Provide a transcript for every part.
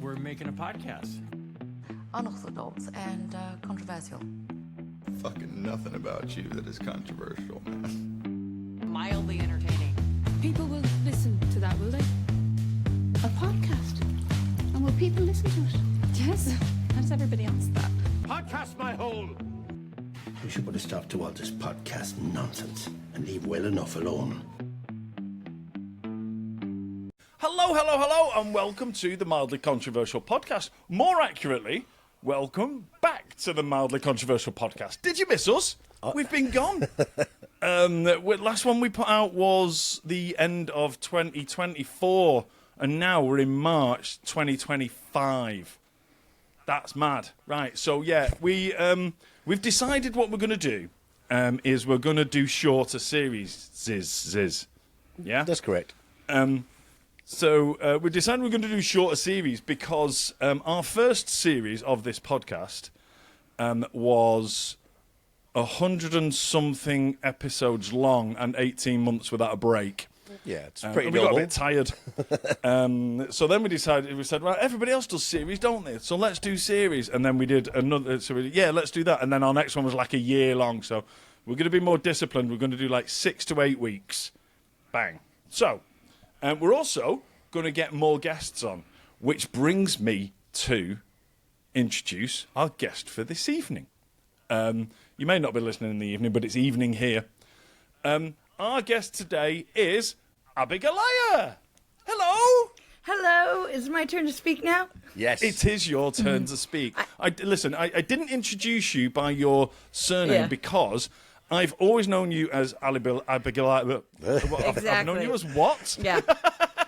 we're making a podcast. Unorthodox and controversial. Fucking nothing about you that is controversial, man. Mildly entertaining. People will listen to that, will they? A podcast. And will people listen to it? Yes. How does everybody answer that? Podcast my hole! We should put a stop to all this podcast nonsense and leave well enough alone. Hello, and welcome to the Mildly Controversial Podcast. More accurately, welcome back to the Mildly Controversial Podcast. Did you miss us? We've been gone. Last one we put out was the end of 2024, and now we're in March 2025. That's mad. Right, so yeah, we've decided what we're going to do is we're going to do shorter series. Yeah? That's correct. So we decided we're going to do shorter series because our first series of this podcast was 100 and something episodes long and 18 months without a break. Yeah, it's pretty we normal. got a bit tired. So then we said, well, everybody else does series, don't they? So let's do series. And then we did another, let's do that. And then our next one was like a year long. So we're going to be more disciplined. We're going to do like 6 to 8 weeks. Bang. So we're also going to get more guests on, which brings me to introduce our guest for this evening. You may not be listening in the evening, but it's evening here. Our guest today is Abigoliah. Hello. Hello, is it my turn to speak now? Yes. It is your turn to speak. I didn't introduce you by your surname because I've always known you as Abigoliah. Exactly. I've known you as what? Yeah.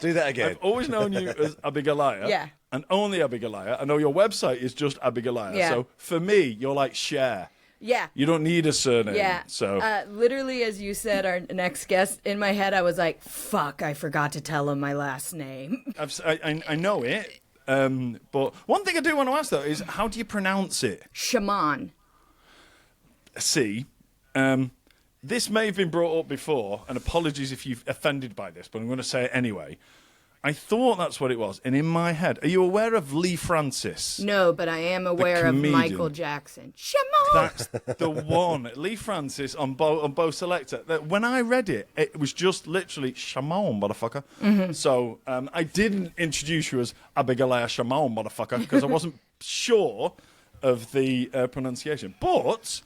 Do that again. I've always known you as Abigoliah. Yeah. And only Abigoliah. I know your website is just Abigoliah. Yeah. So for me, you're like Cher. Yeah. You don't need a surname. Yeah. So literally, as you said, our next guest, in my head, I was like, fuck, I forgot to tell him my last name. I know it. But one thing I do want to ask, though, is how do you pronounce it? Shamaun. See, this may have been brought up before, and apologies if you've offended by this, but I'm going to say it anyway. I thought that's what it was, and in my head, are you aware of Lee Francis? No, but I am aware of comedian. Michael Jackson. Shamaun! That's the one. Lee Francis on Bo Selector. When I read it, it was just literally Shamaun, motherfucker. Mm-hmm. So I didn't introduce you as Abigoliah Shamaun, motherfucker, because I wasn't sure of the pronunciation. But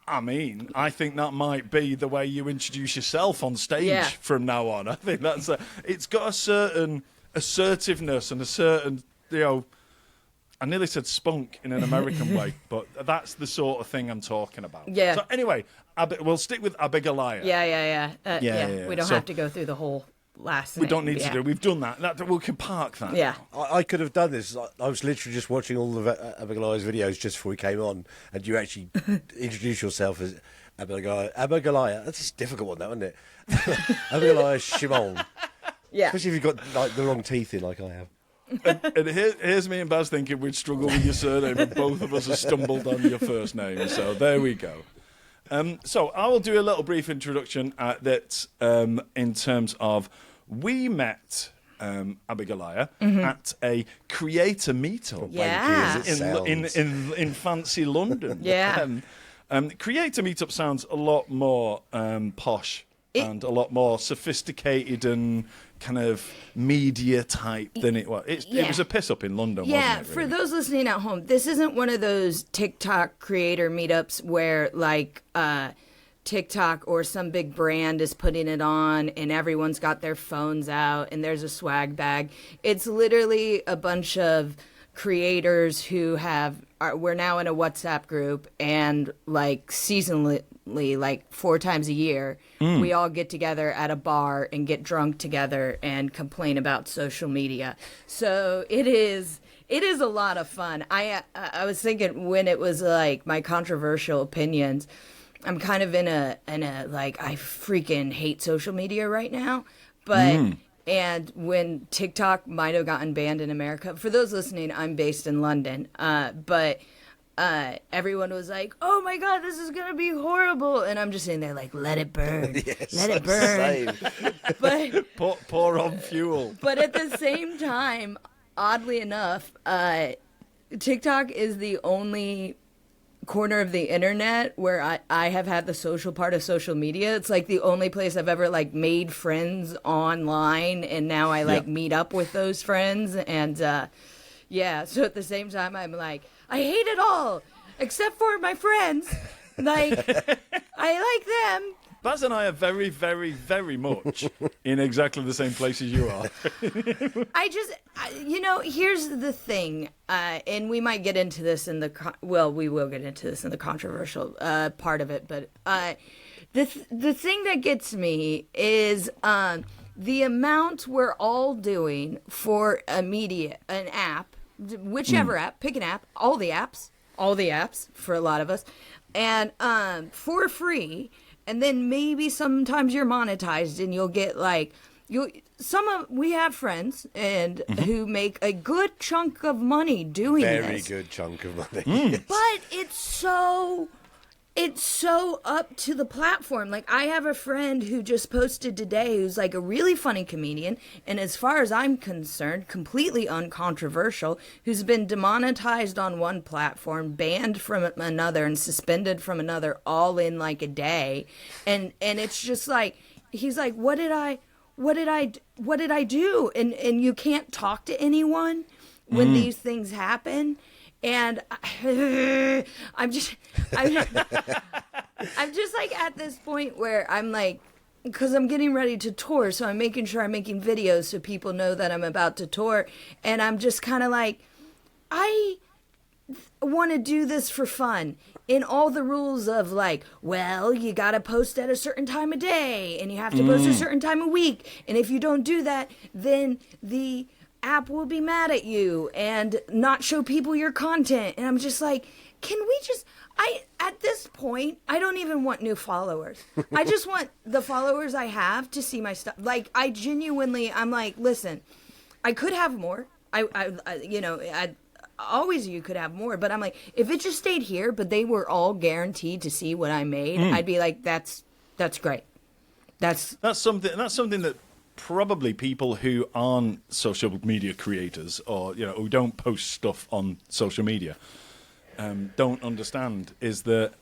I mean, I think that might be the way you introduce yourself on stage from now on. I think that's it's got a certain assertiveness and a certain, I nearly said spunk in an American way, but that's the sort of thing I'm talking about. Yeah. So anyway, we'll stick with Abigoliah. Yeah. We don't have to go through the whole last name. We don't need to do. We've done that. We can park that. Yeah. I could have done this. I was literally just watching all of Abigoliah's videos just before we came on, and you actually introduce yourself as Abigoliah. That's a difficult one, though, isn't it? Abigoliah Shamaun. Yeah. Especially if you've got like the wrong teeth in, like I have. And here's me and Baz thinking we'd struggle with your surname, and both of us have stumbled on your first name. So there we go. So I will do a little brief introduction that in terms of we met Abigoliah at a creator meetup in fancy London. Yeah. Creator meetup sounds a lot more posh and a lot more sophisticated and kind of media type than it was. It was a piss up in London, wasn't it? For really? those listening at home, this isn't one of those TikTok creator meetups where like TikTok or some big brand is putting it on and everyone's got their phones out and there's a swag bag. It's literally a bunch of creators who we're now in a WhatsApp group, and like seasonally, like 4 times a year, we all get together at a bar and get drunk together and complain about social media. So it is a lot of fun. I was thinking when it was like my controversial opinions, I'm kind of in a like I freaking hate social media right now, but and when TikTok might have gotten banned in America, for those listening, I'm based in London, but everyone was like, "Oh my God, this is gonna be horrible," and I'm just sitting there like, "Let it burn, let it burn." But pour on fuel. But at the same time, oddly enough, TikTok is the only corner of the internet where I have had the social part of social media. It's like the only place I've ever like made friends online, and now I like meet up with those friends. And yeah, so at the same time, I'm like, I hate it all except for my friends. Like, I like them. Baz and I are very, very, very much in exactly the same place as you are. Here's the thing, and we might get into this in we will get into this in the controversial part of it, but the thing that gets me is the amount we're all doing for an app, whichever app, pick an app, all the apps for a lot of us, and for free. And then maybe sometimes you're monetized and you'll get like we have friends and who make a good chunk of money doing this. Very good chunk of money. Yes. But it's so up to the platform. Like, I have a friend who just posted today who's like a really funny comedian, and as far as I'm concerned, completely uncontroversial, who's been demonetized on one platform, banned from another, and suspended from another, all in like a day. And it's just like, he's like, what did I do? And you can't talk to anyone when these things happen. And I'm just like at this point where I'm like, because I'm getting ready to tour, so I'm making sure I'm making videos so people know that I'm about to tour. And I'm just kind of like, I want to do this for fun. In all the rules of like, well, you got to post at a certain time of day and you have to post a certain time of week. And if you don't do that, then the app will be mad at you and not show people your content. And I'm just like, can we just, at this point, I don't even want new followers. I just want the followers I have to see my stuff. Like, I'm like, listen, I could have more. Always you could have more, but I'm like, if it just stayed here, but they were all guaranteed to see what I made, I'd be like, that's great. That's something that probably people who aren't social media creators, or who don't post stuff on social media, don't understand, is that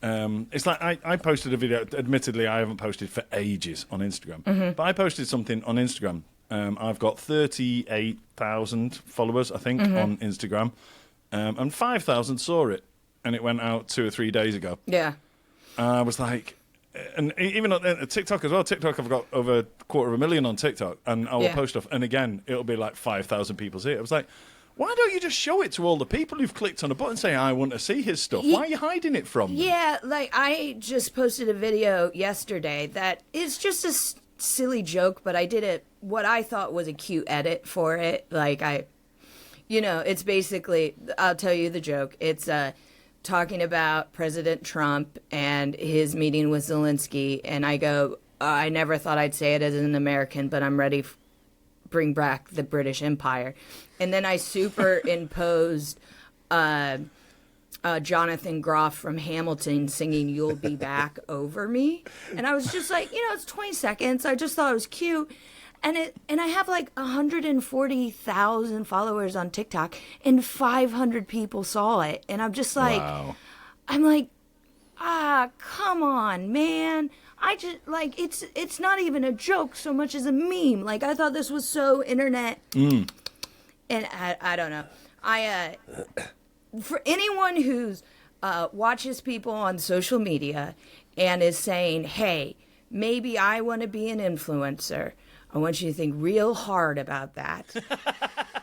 it's like I posted a video. Admittedly, I haven't posted for ages on Instagram, but I posted something on Instagram. I've got 38,000 followers, I think, on Instagram, and 5,000 saw it, and it went out 2 or 3 days ago. Yeah. I was like, and even on TikTok as well. TikTok, I've got over 250,000 on TikTok, and I will post stuff, and again, it'll be like 5,000 people see it. I was like, why don't you just show it to all the people who've clicked on a button saying, I want to see his stuff? Why are you hiding it from them? Yeah, like, I just posted a video yesterday that is just a silly joke, but I did it, what I thought was a cute edit for it. Like, it's basically, I'll tell you the joke. It's talking about President Trump and his meeting with Zelensky, and I go, I never thought I'd say it as an American, but I'm ready bring back the British Empire. And then I superimposed Jonathan Groff from Hamilton singing You'll Be Back over me. And I was just like, it's 20 seconds. I just thought it was cute. And I have like 140,000 followers on TikTok, and 500 people saw it. And I'm just like, wow. I'm like, come on, man. I just like, it's not even a joke so much as a meme. Like, I thought this was so internet. And I don't know. For anyone who's watches people on social media and is saying, hey, maybe I want to be an influencer, I want you to think real hard about that.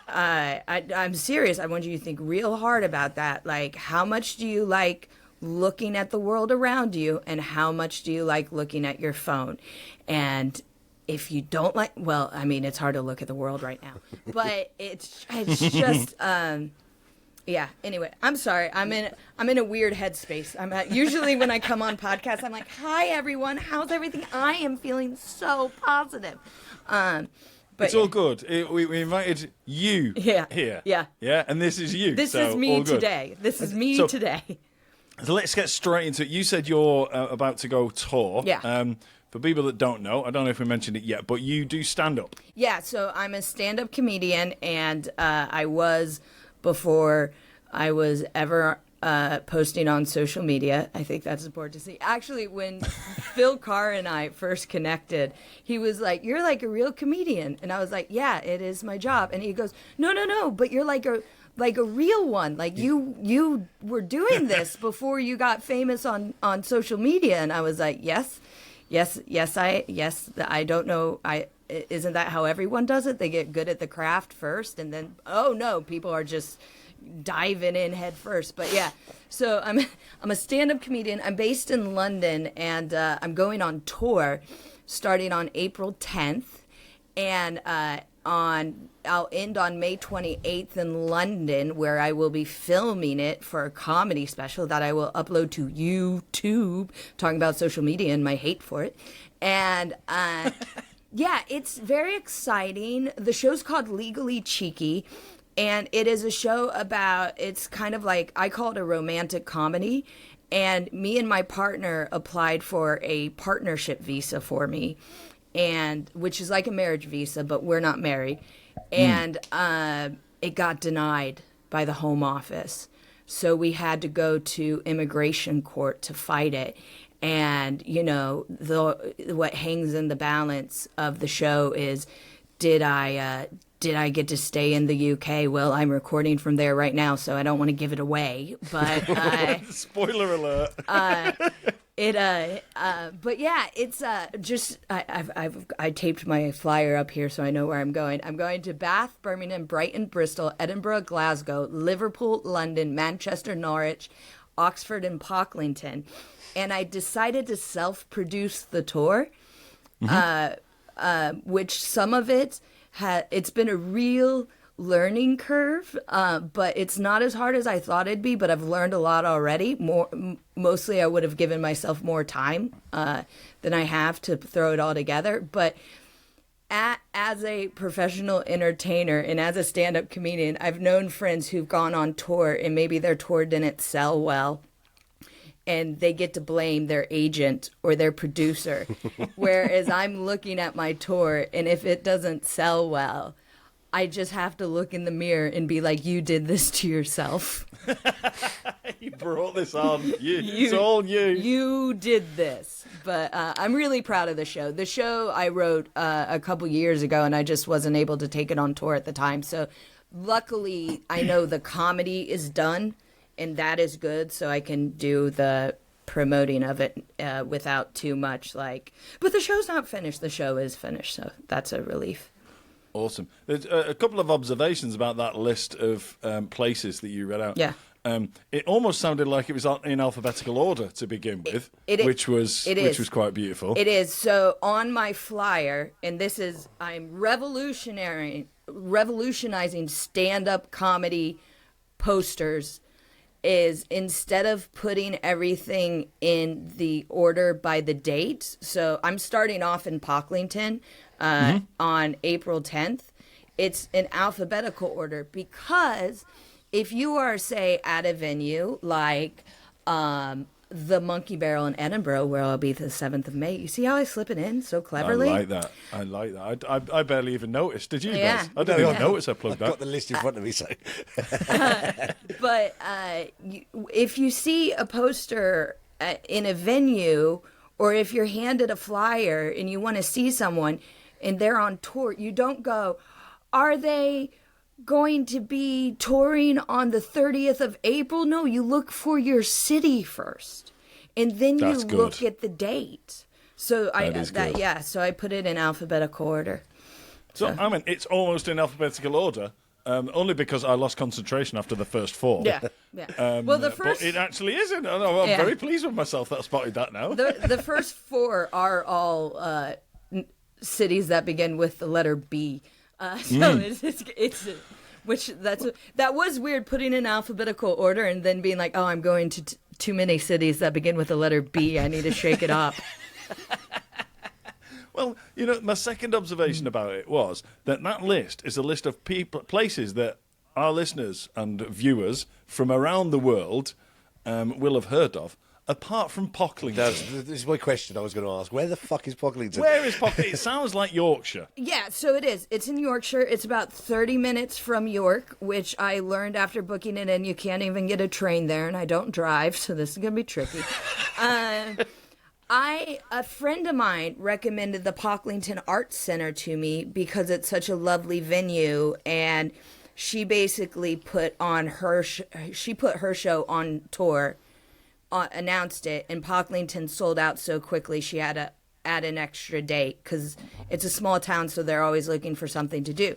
I'm serious. I want you to think real hard about that. Like, how much do you like looking at the world around you, and how much do you like looking at your phone? And if you don't like, well, I mean, it's hard to look at the world right now, but it's just, yeah. Anyway, I'm sorry. I'm in a weird headspace. Usually when I come on podcasts, I'm like, "Hi everyone, how's everything?" I am feeling so positive. But it's all good. We invited you here. Yeah, and this is you. This so is me all good. today. This is me today. So let's get straight into it. You said you're about to go tour. Yeah. for people that don't know, I don't know if we mentioned it yet, but you do stand up. Yeah, so I'm a stand-up comedian, and I was before I was ever posting on social media. I think that's important to see. Actually, when Phil Carr and I first connected, he was like, "You're like a real comedian," and I was like, "Yeah, it is my job." And he goes, "No, but you're like a real one. Like you were doing this before you got famous on social media." And I was like, Yes, I don't know. Isn't that how everyone does it? They get good at the craft first, and then, oh no, people are just diving in head first. But yeah, so I'm a stand-up comedian. I'm based in London, and I'm going on tour starting on April 10th, and I'll end on May 28th in London, where I will be filming it for a comedy special that I will upload to YouTube, talking about social media and my hate for it. And yeah, it's very exciting. The show's called Legally Cheeky, and it is a show about, it's kind of like, I call it a romantic comedy. And me and my partner applied for a partnership visa for me, and which is like a marriage visa, but we're not married. And it got denied by the Home Office. So we had to go to immigration court to fight it. And, you know, what hangs in the balance of the show is, did I get to stay in the UK? Well, I'm recording from there right now, so I don't want to give it away. But Spoiler alert. But yeah, it's just I taped my flyer up here so I know where I'm going. I'm going to Bath, Birmingham, Brighton, Bristol, Edinburgh, Glasgow, Liverpool, London, Manchester, Norwich, Oxford, and Pocklington. And I decided to self-produce the tour, which some of it it's been a real learning curve, but it's not as hard as I thought it'd be, but I've learned a lot already. Mostly I would have given myself more time than I have to throw it all together. But as a professional entertainer and as a stand-up comedian, I've known friends who've gone on tour and maybe their tour didn't sell well, and they get to blame their agent or their producer. Whereas I'm looking at my tour, and if it doesn't sell well, I just have to look in the mirror and be like, you did this to yourself. You brought this on. It's all you. You did this. But I'm really proud of the show. The show I wrote a couple years ago, and I just wasn't able to take it on tour at the time. So luckily, I know the comedy is done, and that is good, so I can do the promoting of it without too much but the show's not finished. The show is finished, so that's a relief. Awesome. There's a couple of observations about that list of places that you read out. Yeah. It almost sounded like it was in alphabetical order to begin with, which was quite beautiful. It is. So on my flyer, and I'm revolutionizing stand-up comedy posters, is instead of putting everything in the order by the date, so I'm starting off in Pocklington on April 10th. It's in alphabetical order because if you are, say, at a venue like the Monkey Barrel in Edinburgh, where I'll be the 7th of May, you see how I slip it in so cleverly? I like that. I barely even noticed. Did you guys? Yeah. I didn't even notice I plugged I've that. got the list in front of me, so. But if you see a poster in a venue, or if you're handed a flyer and you want to see someone and they're on tour, you don't go, are they going to be touring on the 30th of April? No, you look for your city first, and then you look at the date. So so I put it in alphabetical order. So I mean, it's almost in alphabetical order. Only because I lost concentration after the first four. Yeah. Well, the first... But it actually isn't. I'm very pleased with myself that I spotted that now. The first four are all cities that begin with the letter B. That was weird, putting in alphabetical order and then being like, oh, I'm going to too many cities that begin with the letter B. I need to shake it up. Well, my second observation about it was that list is a list of places that our listeners and viewers from around the world will have heard of. apart from Pocklington. This is my question I was going to ask. Where the fuck is Pocklington? Where is Pocklington? It sounds like Yorkshire. Yeah, so it is. It's in Yorkshire. It's about 30 minutes from York, which I learned after booking it in. You can't even get a train there, and I don't drive, so this is going to be tricky. A friend of mine recommended the Pocklington Arts Center to me because it's such a lovely venue, and she basically put on her show on tour, announced it, and Pocklington sold out so quickly she had to add an extra date because it's a small town, so they're always looking for something to do.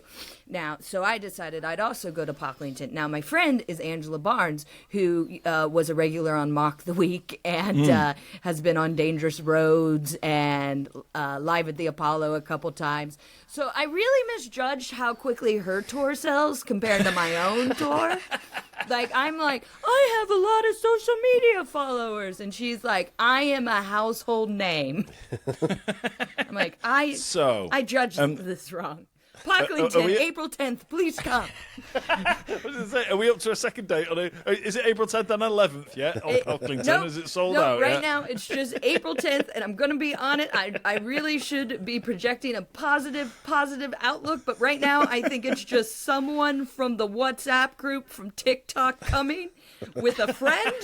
Now, so I decided I'd also go to Pocklington. Now, my friend is Angela Barnes, who was a regular on Mock the Week and has been on Dangerous Roads and live at the Apollo a couple times. So I really misjudged how quickly her tour sells compared to my own tour. Like, I'm like, I have a lot of social media followers. And she's like, I am a household name. I'm like, I judged this wrong. Pocklington, April 10th, please come. I was going to say, are we up to a second date? Is it April 10th and 11th yet on Pocklington? No, is it sold out right yet? now it's just April 10th, and I'm going to be on it. I really should be projecting a positive outlook, but right now I think it's just someone from the WhatsApp group from TikTok coming with a friend.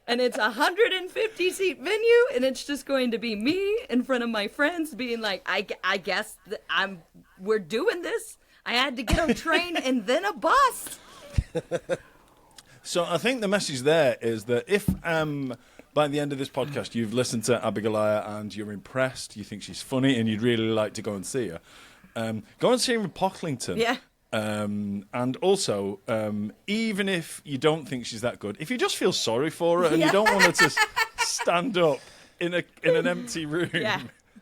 And it's a 150-seat venue, and it's just going to be me in front of my friends being like, I guess we're doing this. I had to get on a train and then a bus. So I think the message there is that if by the end of this podcast you've listened to Abigoliah and you're impressed, you think she's funny, and you'd really like to go and see her, go and see her in Pocklington. Yeah. And also, even if you don't think she's that good, if you just feel sorry for her and you don't want her to stand up in an empty room,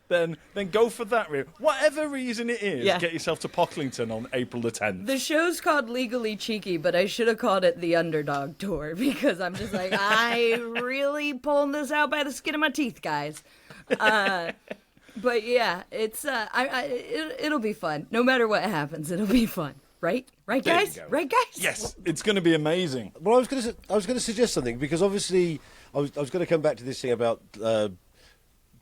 then go for that route. Whatever reason it is, get yourself to Pocklington on April the 10th. The show's called Legally Cheeky, but I should have called it the Underdog Tour because I'm just like, I really pulling this out by the skin of my teeth, guys. But yeah, it's it'll be fun. No matter what happens, it'll be fun. Right, guys? Right, guys? Yes, it's going to be amazing. Well, I was going to suggest something because obviously I was going to come back to this thing about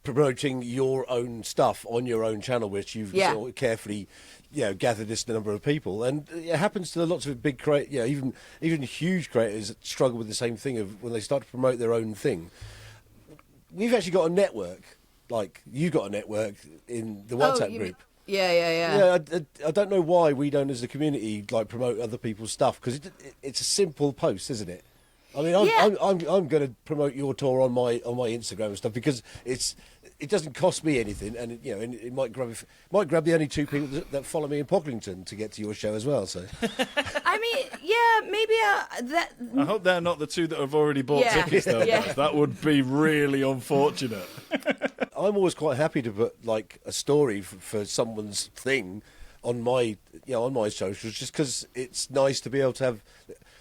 promoting your own stuff on your own channel, which you've sort of carefully, gathered this number of people, and it happens to lots of big creators. Even huge creators struggle with the same thing of when they start to promote their own thing. We've actually got a network. Like, you got a network in the WhatsApp group. Yeah. I don't know why we don't, as a community, like promote other people's stuff because it's a simple post, isn't it? I mean, I'm going to promote your tour on my Instagram and stuff because it doesn't cost me anything, and it might grab the only two people that follow me in Pocklington to get to your show as well. So, I mean, maybe I hope they're not the two that have already bought tickets, though. Yeah. That would be really unfortunate. I'm always quite happy to put like a story for someone's thing on my socials, just because it's nice to be able to have.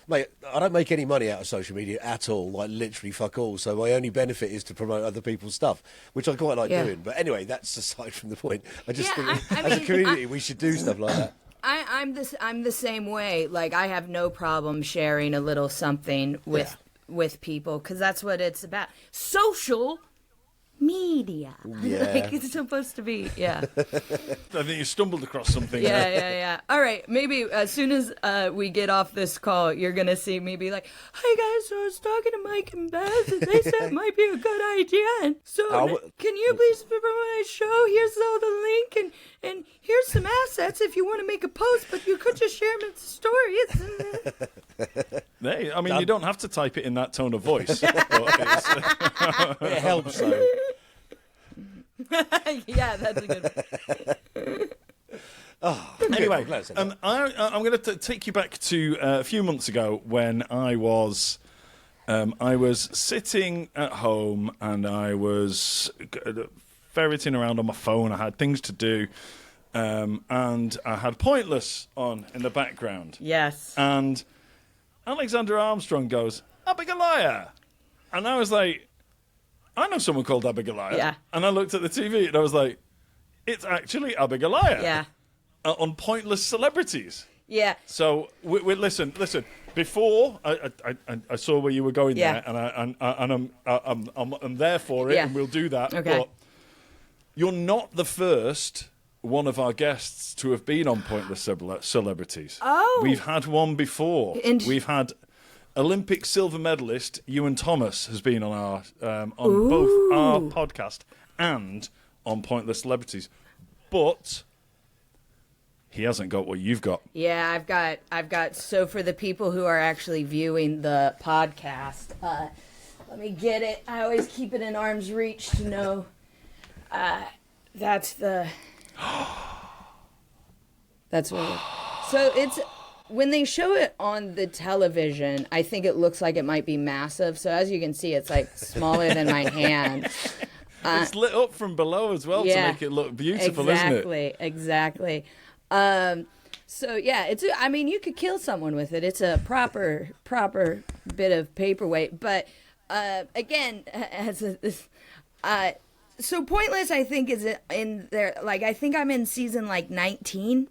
Mate, I don't make any money out of social media at all, like literally fuck all. So my only benefit is to promote other people's stuff, which I quite like doing. But anyway, that's aside from the point. I just think as a community we should do stuff like that. I'm the same way. Like, I have no problem sharing a little something with people because that's what it's about. Social media. Like it's supposed to be. I think you stumbled across something. Yeah. All right, maybe as soon as we get off this call, you're gonna see me be like, "Hey guys, so I was talking to Mike and Beth, and they said it might be a good idea. And so can you please promote my show? Here's all the link, and here's some assets if you want to make a post, but you could just share them as stories." Hey, I mean, you don't have to type it in that tone of voice. But it helps though. Yeah, that's a good one. Anyway, I'm going to take you back to a few months ago when I was sitting at home and I was ferreting around on my phone. I had things to do, and I had Pointless on in the background. Yes. And Alexander Armstrong goes, "Abigoliah," and I was like, I know someone called Abigoliah. Yeah. And I looked at the TV and I was like, it's actually Abigoliah. Yeah. On Pointless Celebrities. Yeah. So we listen. Before I saw where you were going Yeah. there, and I'm there for it, Yeah. and we'll do that. Okay. But you're not the first one of our guests to have been on Pointless Celebrities. Oh. We've had one before. We've had Olympic silver medalist Ewan Thomas has been on our both our podcast and on Pointless Celebrities, but he hasn't got what you've got. Yeah, I've got. So for the people who are actually viewing the podcast, let me get it. I always keep it in arm's reach to know. That's the. That's what. So it's when they show it on the television. I think it looks like it might be massive. So as you can see, it's like smaller than my hand. It's lit up from below as well to make it look beautiful, isn't it? Exactly. So yeah, I mean, you could kill someone with it. It's a proper bit of paperweight. But again, so Pointless, I think, is in there. Like, I think I'm in season like 19.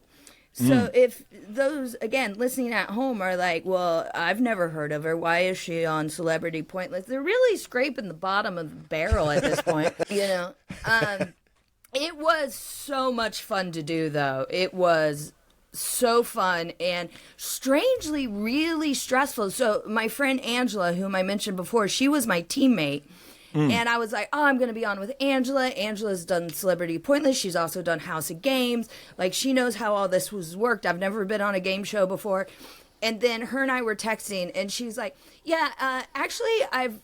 So if those, again, listening at home are like, well, I've never heard of her. Why is she on Celebrity Pointless? They're really scraping the bottom of the barrel at this point, you know. It was so much fun to do, though. It was so fun and strangely really stressful. So my friend Angela, whom I mentioned before, she was my teammate. And I was like, oh, I'm going to be on with Angela. Angela's done Celebrity Pointless. She's also done House of Games. Like, she knows how all this was worked. I've never been on a game show before. And then her and I were texting, and she's like, yeah, actually, I've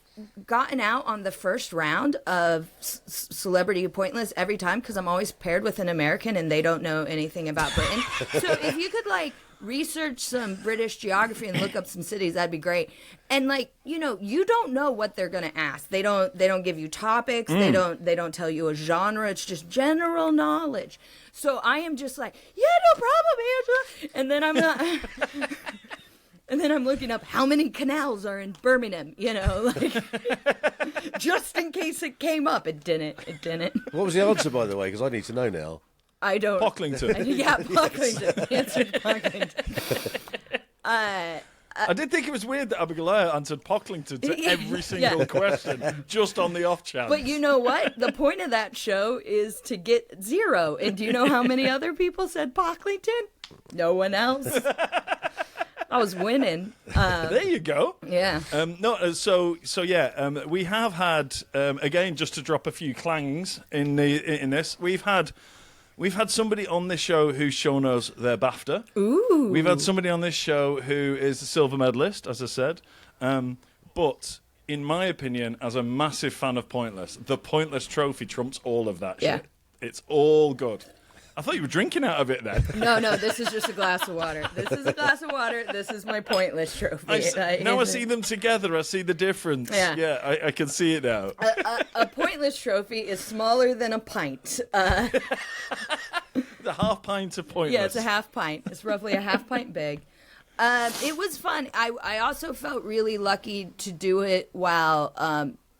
gotten out on the first round of Celebrity Pointless every time because I'm always paired with an American, and they don't know anything about Britain. So if you could, like, research some British geography and look up some cities, that'd be great. And like, you know, you don't know what they're gonna ask. They don't give you topics. They don't tell you a genre. It's just general knowledge. So I am just like, yeah, no problem, Angela. And then I'm not. And then I'm looking up how many canals are in Birmingham, you know, like, just in case it came up. It didn't. What was the answer, by the way? Because I need to know now. I don't. Pocklington. Yeah, Pocklington. The answer is Pocklington. I did think it was weird that Abigoliah answered Pocklington to every single question, just on the off chance. But you know what? The point of that show is to get 0. And do you know how many other people said Pocklington? No one else. I was winning. There you go. Yeah. We have had again, just to drop a few clangs in this. We've had somebody on this show who's shown us their BAFTA. Ooh. We've had somebody on this show who is a silver medalist, as I said. But in my opinion, as a massive fan of Pointless, the Pointless trophy trumps all of that shit. It's all good. I thought you were drinking out of it then. No, this is just a glass of water. This is a glass of water. This is my Pointless trophy. Now I see them together. I see the difference. Yeah. I can see it now. A Pointless trophy is smaller than a pint. The half pint of Pointless. Yeah, it's a half pint. It's roughly a half pint big. It was fun. I also felt really lucky to do it while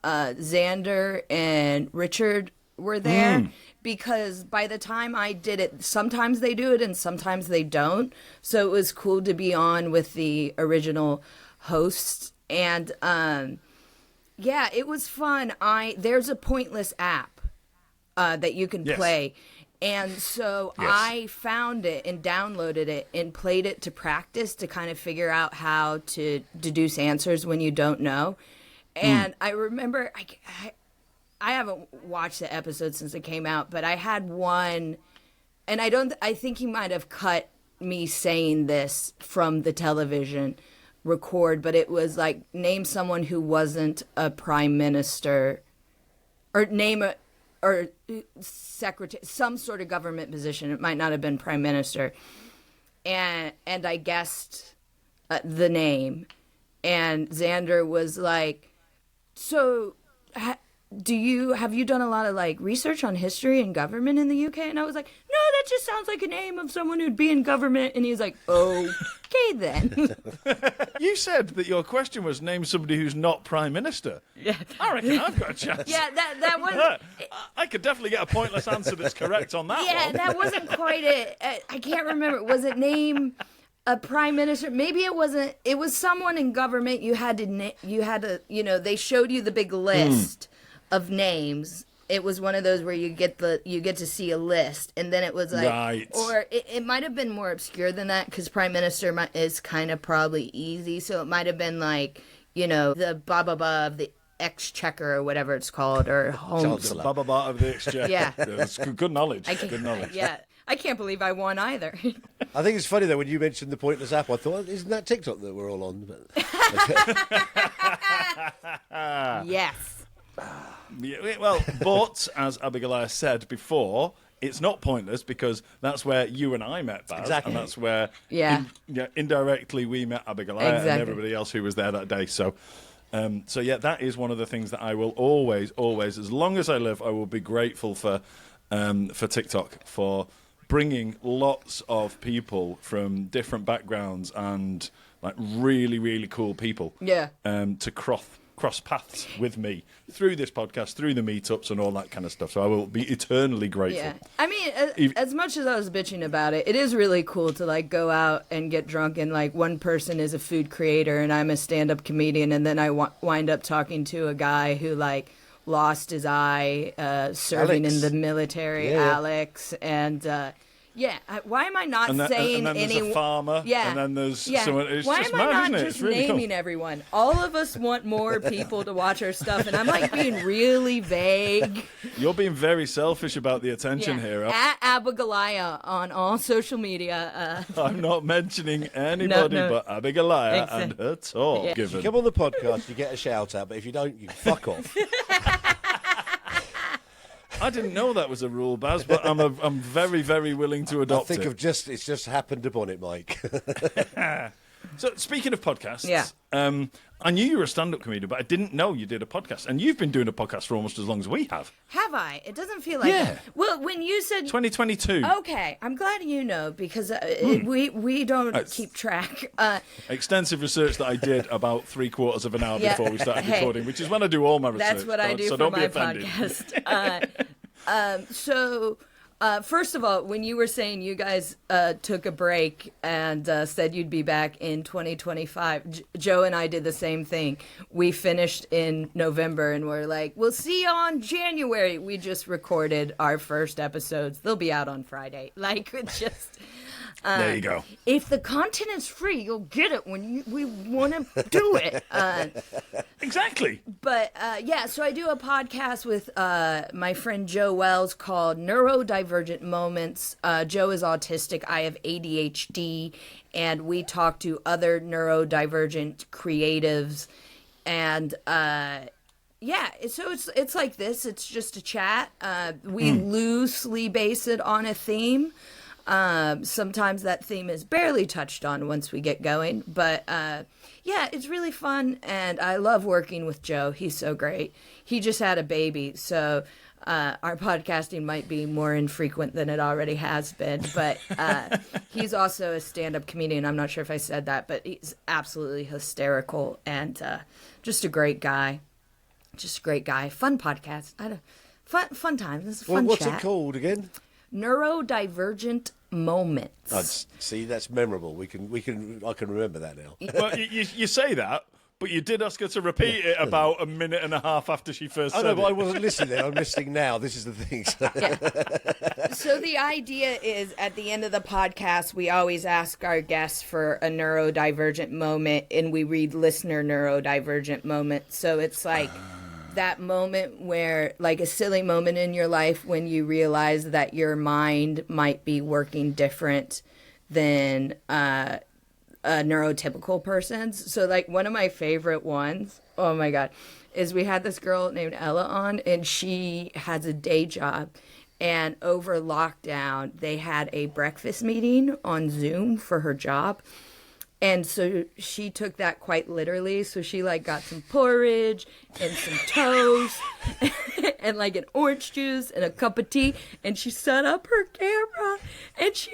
Xander and Richard were there. Because by the time I did it, sometimes they do it and sometimes they don't. So it was cool to be on with the original hosts. And it was fun. There's a Pointless app that you can play. And so I found it and downloaded it and played it to practice to kind of figure out how to deduce answers when you don't know. And I remember I haven't watched the episode since it came out, but I had one, and I think he might have cut me saying this from the television record, but it was like, name someone who wasn't a prime minister, or name or secretary, some sort of government position. It might not have been prime minister. And I guessed the name, and Xander was like, so have you done a lot of like research on history and government in the UK? And I was like, no, that just sounds like a name of someone who'd be in government. And he was like, okay then. You said that your question was name somebody who's not prime minister. Yeah. I reckon I've got a chance. Yeah, that was. I could definitely get a Pointless answer that's correct on that one. Yeah, that wasn't quite it. I can't remember. Was it name? a prime minister. Maybe it wasn't. It was someone in government. You had to. They showed you the big list of names. It was one of those where you get to see a list, and then it was like, right. Or it might have been more obscure than that because prime minister is kind of probably easy. So it might have been like, the blah blah blah of the exchequer or whatever it's called, or home. Blah blah blah of the exchequer. Yeah, it's good knowledge. Good knowledge. Yeah, I can't believe I won either. I think it's funny though when you mentioned the pointless app. I thought, isn't that TikTok that we're all on? Yes. Yeah, well, but as Abigoliah said before, it's not pointless because that's where you and I met, Baz, Exactly. and that's where indirectly we met Abigoliah and everybody else who was there that day. So that is one of the things that I will always, as long as I live, I will be grateful for TikTok, for bringing lots of people from different backgrounds and like really, really cool people to cross paths with me through this podcast, through the meetups and all that kind of stuff. So I will be eternally grateful. Yeah. I mean, as much as I was bitching about it, it is really cool to like go out and get drunk and like one person is a food creator and I'm a stand-up comedian, and then I wind up talking to a guy who like lost his eye serving Alex. in the military, Alex, and why am I not saying and then any? there's a farmer, and then there's someone. It's why just am I mad, not isn't it? just It's really naming cool. everyone? All of us want more people to watch our stuff, and I'm like being really vague. You're being very selfish about the attention here. At Abigoliah on all social media. I'm not mentioning anybody No. but Abigoliah and her talk. Yeah. Given. You come on the podcast, you get a shout out, but if you don't, you fuck off. I didn't know that was a rule, Baz, but I'm very, very willing to adopt I think it. it's just happened upon it, Mike. So speaking of podcasts, I knew you were a stand-up comedian, but I didn't know you did a podcast. And you've been doing a podcast for almost as long as we have. Have I? It doesn't feel like Yeah. Well, when you said 2022. okay, I'm glad you know because we don't keep track. Extensive research that I did about 3/4 of an hour Yeah. before we started Hey, recording, which is when I do all my research. That's what I do so for don't be my offended. podcast. First of all, when you were saying you guys took a break and said you'd be back in 2025, Joe and I did the same thing. We finished in November and we're like, we'll see you on January. We just recorded our first episodes. They'll be out on Friday. Like, it's just... There you go. If the content is free, you'll get it when we want to do it. Exactly. But so I do a podcast with my friend Joe Wells called Neurodivergent Moments. Joe is autistic. I have ADHD. And we talk to other neurodivergent creatives. And so it's like this. It's just a chat. We loosely base it on a theme. Sometimes that theme is barely touched on once we get going, but it's really fun, and I love working with Joe. He's so great. He just had a baby, so our podcasting might be more infrequent than it already has been, but he's also a stand-up comedian. I'm not sure if I said that, but he's absolutely hysterical and just a great guy. Just a great guy. Fun podcast. Fun times. It's a fun What's chat. it called again? Neurodivergent Moments. See, that's memorable. I can remember that now. Well, you say that, but you did ask her to repeat it about a minute and a half after she first said I know, but I it. wasn't listening then. I'm listening now. This is the thing. So the idea is at the end of the podcast, we always ask our guests for a neurodivergent moment, and we read listener neurodivergent moment. So it's like that moment where, like a silly moment in your life when you realize that your mind might be working different than a neurotypical person's. So like one of my favorite ones, oh my God, is we had this girl named Ella on, and she has a day job. And over lockdown, they had a breakfast meeting on Zoom for her job. And so she took that quite literally. So she like got some porridge and some toast. and like an orange juice and a cup of tea. And she set up her camera and she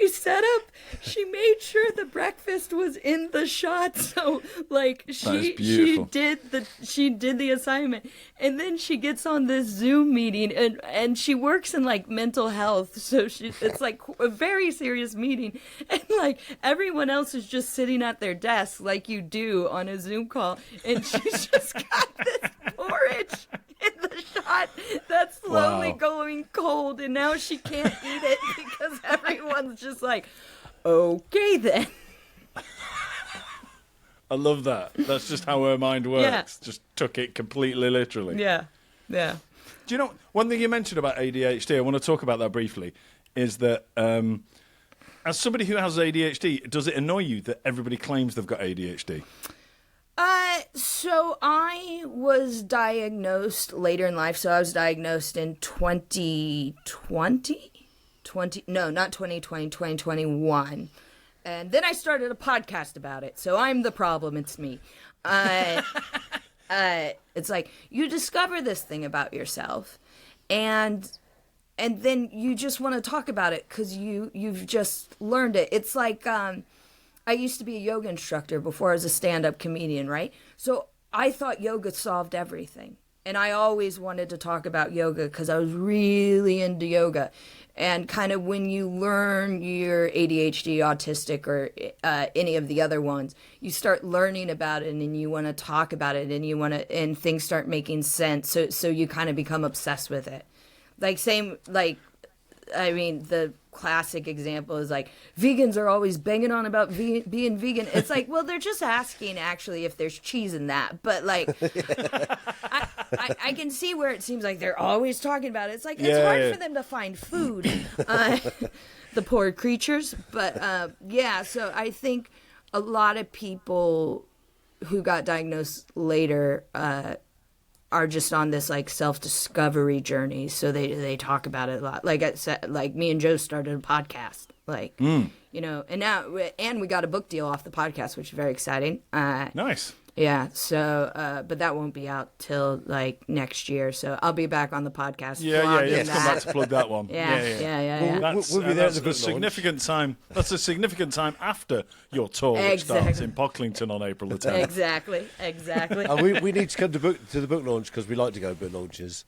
made sure the breakfast was in the shot. So like she did the assignment. And then she gets on this Zoom meeting and she works in like mental health. So it's like a very serious meeting. And like everyone else is just sitting at their desk like you do on a Zoom call. And she's just got this porridge in the shot that's slowly going cold. And now she can't eat it because everyone's just like, okay then. I love that. That's just how her mind works. Yeah. Just took it completely literally. Yeah. Do you know, one thing you mentioned about ADHD, I want to talk about that briefly, is that as somebody who has ADHD, does it annoy you that everybody claims they've got ADHD? So I was diagnosed later in life. So I was diagnosed in 2021. And then I started a podcast about it. So I'm the problem. It's me. It's like you discover this thing about yourself and then you just want to talk about it because you've just learned it. It's like I used to be a yoga instructor before I was a stand-up comedian, right? So I thought yoga solved everything. And I always wanted to talk about yoga because I was really into yoga. And kind of when you learn you're ADHD, autistic, or any of the other ones, you start learning about it and you want to talk about it and things start making sense. So you kind of become obsessed with it. The classic example is like vegans are always banging on about being vegan. It's like, well, they're just asking actually if there's cheese in that. But like, I can see where it seems like they're always talking about it. It's like, it's hard for them to find food, the poor creatures. But so I think a lot of people who got diagnosed later are just on this like self-discovery journey, so they talk about it a lot. Like I said, like me and Joe started a podcast, and we got a book deal off the podcast, which is very exciting. Nice. Yeah. So, but that won't be out till like next year. So I'll be back on the podcast. Yeah. Come back to plug that one. Yeah. We'll be there at the significant time. That's a significant time after your tour, which starts in Pocklington on April the 10th. Exactly. We need to come to the book launch because we like to go to book launches.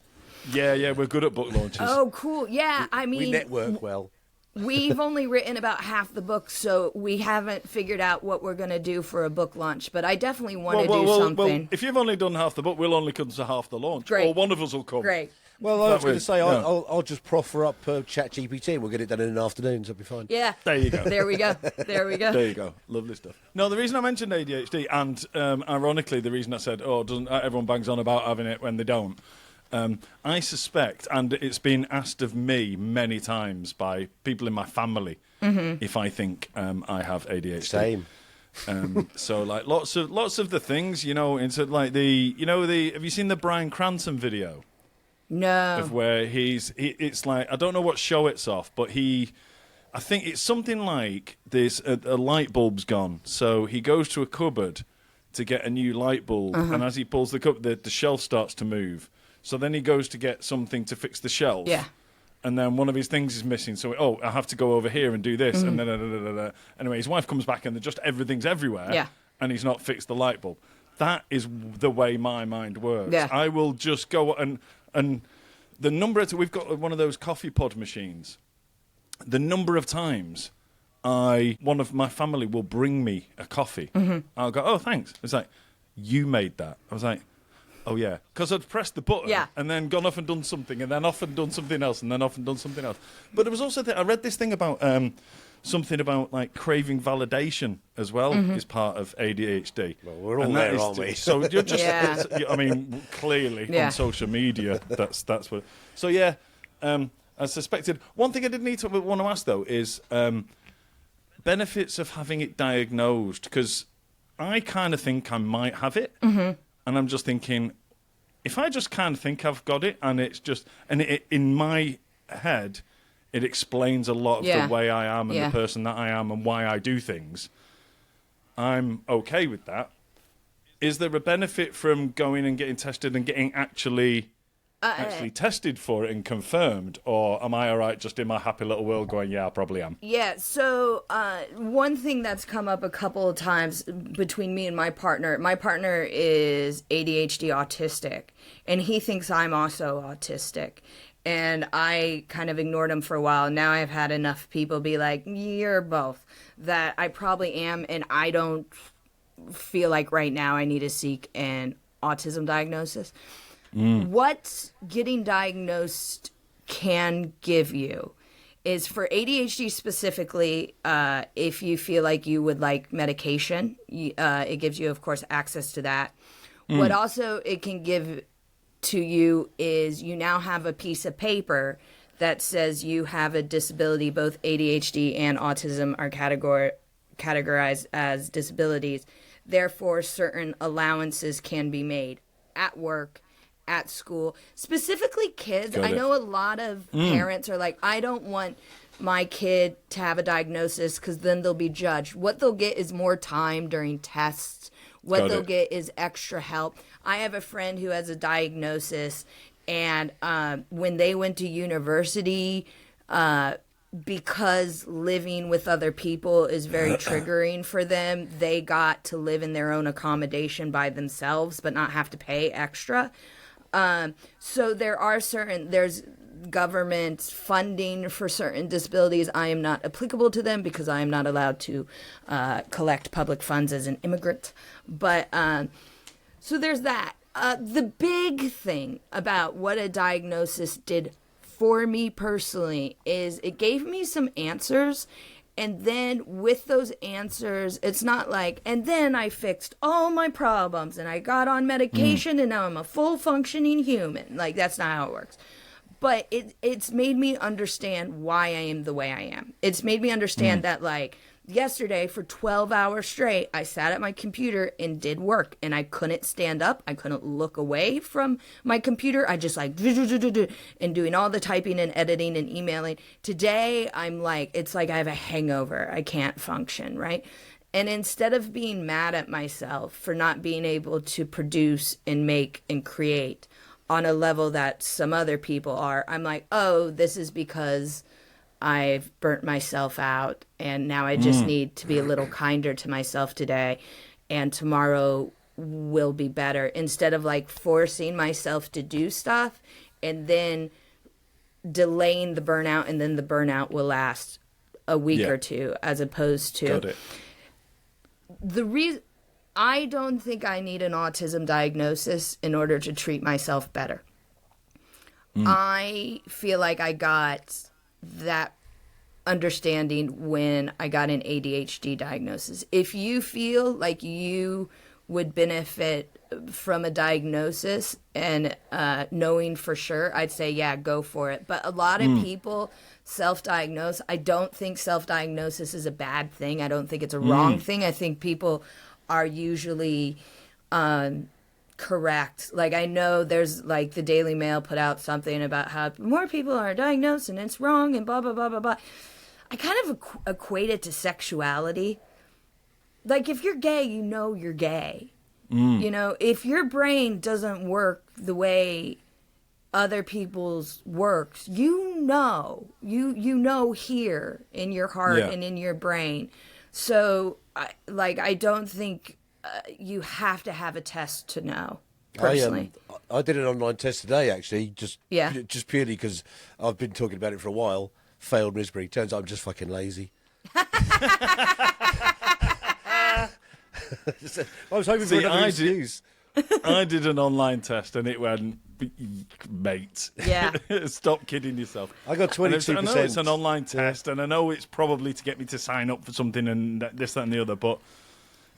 Yeah, we're good at book launches. Oh, cool. Yeah, I mean, we network well. We've only written about half the book, so we haven't figured out what we're going to do for a book launch. But I definitely want to do something. Well, if you've only done half the book, we'll only come to half the launch. Great. Or one of us will come. Great. Well, I was going to say, I'll just proffer up ChatGPT and we'll get it done in an afternoon, so it'll be fine. Yeah. There you go. There we go. There you go. Lovely stuff. No, the reason I mentioned ADHD, and ironically, the reason I said, doesn't everyone bangs on about having it when they don't? I suspect, and it's been asked of me many times by people in my family, if I think I have ADHD. Same. So like lots of the things, into like have you seen the Bryan Cranston video? No. Of where it's like, I don't know what show it's off, but I think it's something like this, a light bulb's gone. So he goes to a cupboard to get a new light bulb, and as he pulls the cupboard, the shelf starts to move. So then he goes to get something to fix the shelf. Yeah. And then one of his things is missing. So, I have to go over here and do this. And then, anyway, his wife comes back and everything's everywhere. Yeah. And he's not fixed the light bulb. That is the way my mind works. Yeah. I will just go and the number of, we've got one of those coffee pod machines. The number of times one of my family will bring me a coffee. I'll go, oh, thanks. It's like, you made that. I was like, oh, yeah. Because I'd pressed the button and then gone off and done something and then off and done something else and then off and done something else. But there was also, I read this thing about something about like craving validation as well is part of ADHD. Well, we're all there, aren't we? So you're just, clearly on social media, that's what. So, I suspected. One thing I did want to ask, though, is benefits of having it diagnosed, because I kind of think I might have it. And I'm just thinking, if I just kind of think I've got it, and it's just, in my head, it explains a lot of the way I am and the person that I am and why I do things, I'm okay with that. Is there a benefit from going and getting tested and getting actually actually tested for it and confirmed, or am I all right just in my happy little world going, yeah, I probably am? Yeah, so one thing that's come up a couple of times between me and my partner is ADHD autistic, and he thinks I'm also autistic. And I kind of ignored him for a while. Now I've had enough people be like, you're both, that I probably am, and I don't feel like right now I need to seek an autism diagnosis. What getting diagnosed can give you is, for ADHD specifically, if you feel like you would like medication, it gives you, of course, access to that. What also it can give to you is you now have a piece of paper that says you have a disability. Both ADHD and autism are categorized as disabilities. Therefore, certain allowances can be made at work, at school, specifically kids. I know a lot of parents are like, I don't want my kid to have a diagnosis because then they'll be judged. What they'll get is more time during tests. What they'll get is extra help. I have a friend who has a diagnosis, and when they went to university, because living with other people is very triggering for them, they got to live in their own accommodation by themselves but not have to pay extra. So there's government funding for certain disabilities. I am not applicable to them because I am not allowed to collect public funds as an immigrant. But so there's that. The big thing about what a diagnosis did for me personally is it gave me some answers. And then with those answers, it's not like, and then I fixed all my problems and I got on medication and now I'm a full functioning human. Like, that's not how it works. But it's made me understand why I am the way I am. It's made me understand that, like, yesterday for 12 hours straight, I sat at my computer and did work, and I couldn't stand up. I couldn't look away from my computer. I just like and doing all the typing and editing and emailing. Today, I'm like, it's like I have a hangover. I can't function, right? And instead of being mad at myself for not being able to produce and make and create on a level that some other people are, I'm like, oh, this is because I've burnt myself out, and now I just need to be a little kinder to myself today, and tomorrow will be better, instead of like forcing myself to do stuff and then delaying the burnout, and then the burnout will last a week or two, as opposed to the reason. I don't think I need an autism diagnosis in order to treat myself better. I feel like I got that understanding when I got an ADHD diagnosis. If you feel like you would benefit from a diagnosis and knowing for sure, I'd say, yeah, go for it. But a lot of people self-diagnose. I don't think self-diagnosis is a bad thing. I don't think it's a wrong thing. I think people are usually correct. Like, I know there's, like, the Daily Mail put out something about how more people are diagnosed and it's wrong and blah, blah, blah, blah, blah. I kind of equate it to sexuality. Like, if you're gay, you know you're gay. You know, if your brain doesn't work the way other people's works, you know here in your heart and in your brain. So, I don't think you have to have a test to know, personally. I did an online test today, actually, just purely because I've been talking about it for a while. Failed miserably. Turns out I'm just fucking lazy. I was hoping for another excuse. I did an online test and it went, mate. Yeah. Stop kidding yourself. I got 22%. I know it's an online test, and I know it's probably to get me to sign up for something and this, that, and the other. But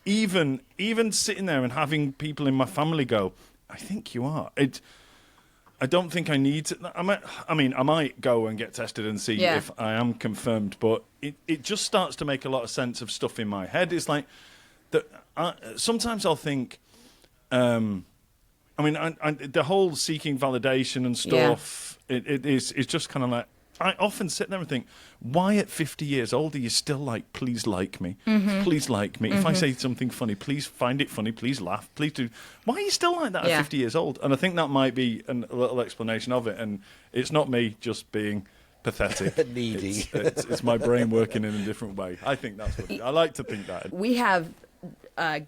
even sitting there and having people in my family go, I think you are. I don't think I need to. I might go and get tested and see if I am confirmed. But it just starts to make a lot of sense of stuff in my head. It's like sometimes I'll think. The whole seeking validation and stuff, it's just kind of like, I often sit there and think, why at 50 years old are you still like, please like me, please like me. If I say something funny, please find it funny, please laugh, please do. Why are you still like that at 50 years old? And I think that might be a little explanation of it. And it's not me just being pathetic. Needy. It's my brain working in a different way. I think that's what it is. I like to think that. We have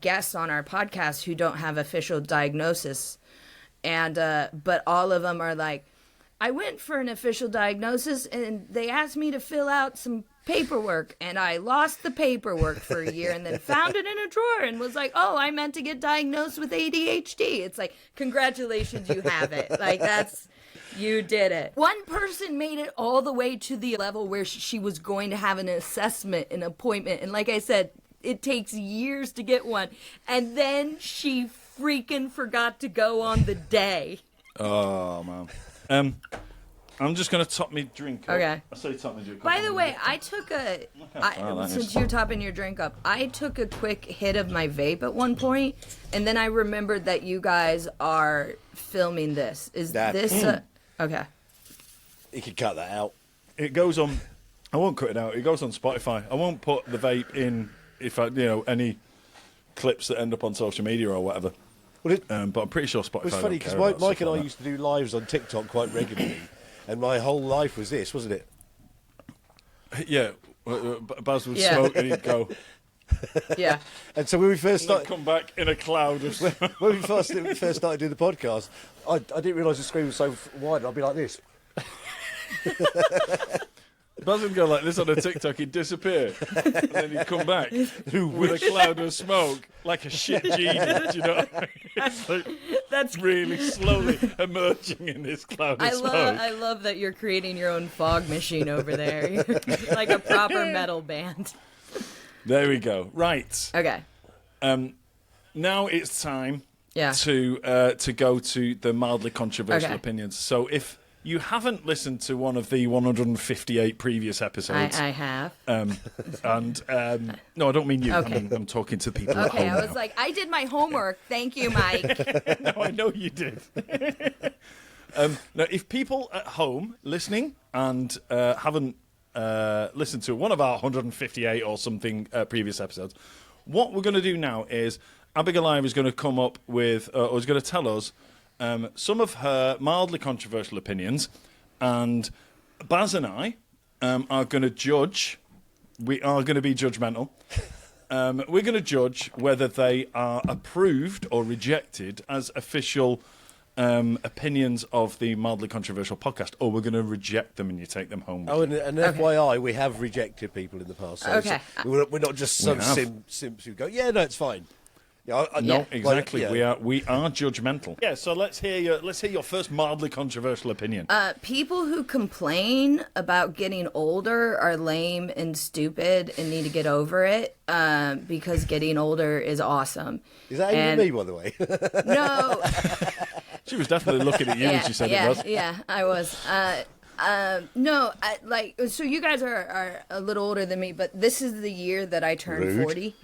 guests on our podcast who don't have official diagnosis, and but all of them are like, I went for an official diagnosis and they asked me to fill out some paperwork, and I lost the paperwork for a year and then found it in a drawer and was like, oh, I meant to get diagnosed with ADHD. It's like, congratulations, you have it. Like, you did it. One person made it all the way to the level where she was going to have an assessment, an appointment. And like I said, it takes years to get one. And then she freaking forgot to go on the day. Oh, man. I'm just going to top my drink up. Okay. I say top my drink up. By the way, I took since you're topping your drink up, I took a quick hit of my vape at one point, and then I remembered that you guys are filming this. Is this okay? You can cut that out. It goes on. I won't cut it out. It goes on Spotify. I won't put the vape in if any clips that end up on social media or whatever. But I'm pretty sure Spotify. It was funny because Mike and I used to do lives on TikTok quite regularly, and my whole life was this, wasn't it? Yeah, Baz would smoke and he'd go. Yeah. And so when we first started, come back in a cloud of smoke. when we first started doing the podcast, I didn't realise the screen was so wide. I'd be like this. Baz would go like this on a TikTok, he'd disappear, and then he'd come back with a cloud of smoke, like a shit genie, do you know what I mean? It's like That's really slowly emerging in this cloud of smoke. I love that you're creating your own fog machine over there. You're like a proper metal band. There we go. Right. Okay. Now it's time Yeah. to go to the mildly controversial Okay. opinions. So if you haven't listened to one of the 158 previous episodes, I have. no, I don't mean you. Okay. I'm talking to people at Okay, home I was now. like, I did my homework. Thank you, Mike. No, I know you did. Now, if people at home listening and haven't listened to one of our 158 or something previous episodes, what we're going to do now is Abigoliah is going to come up with, or is going to tell us some of her mildly controversial opinions, and Baz and I are going to judge. We are going to be judgmental. We're going to judge whether they are approved or rejected as official opinions of the mildly controversial podcast, or we're going to reject them and you take them home with you. And FYI, we have rejected people in the past. So Okay. we're not just some simps who go, yeah, no, it's fine. Yeah, No, exactly. yeah. We are judgmental. Yeah. So let's hear your first mildly controversial opinion. People who complain about getting older are lame and stupid and need to get over it because getting older is awesome. Is that even me, by the way? No. She was definitely looking at you when she said it was. Yeah, I was. No, so you guys are a little older than me, but this is the year that I turned 40.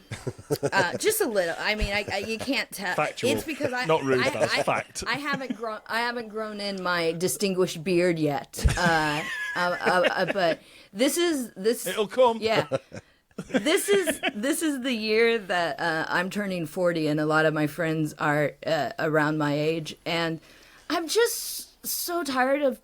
Just a little. I mean, you can't tell. Factual. It's because Not rude, that's fact. I haven't grown in my distinguished beard yet. But this. It'll come. Yeah. This is the year that I'm turning 40, and a lot of my friends are around my age, and I'm just so tired of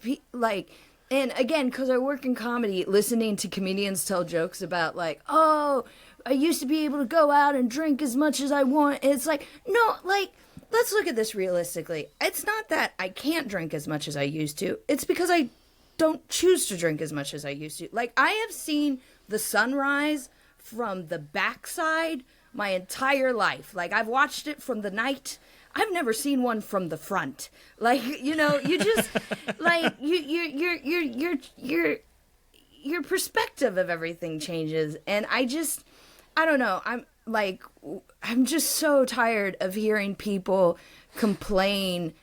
and again, because I work in comedy, listening to comedians tell jokes about like, oh, I used to be able to go out and drink as much as I want. And it's like, no, like, let's look at this realistically. It's not that I can't drink as much as I used to. It's because I don't choose to drink as much as I used to. Like, I have seen the sunrise from the backside my entire life. Like, I've watched it from the night. I've never seen one from the front. Like, you just like your perspective of everything changes, and I don't know. I'm just so tired of hearing people complain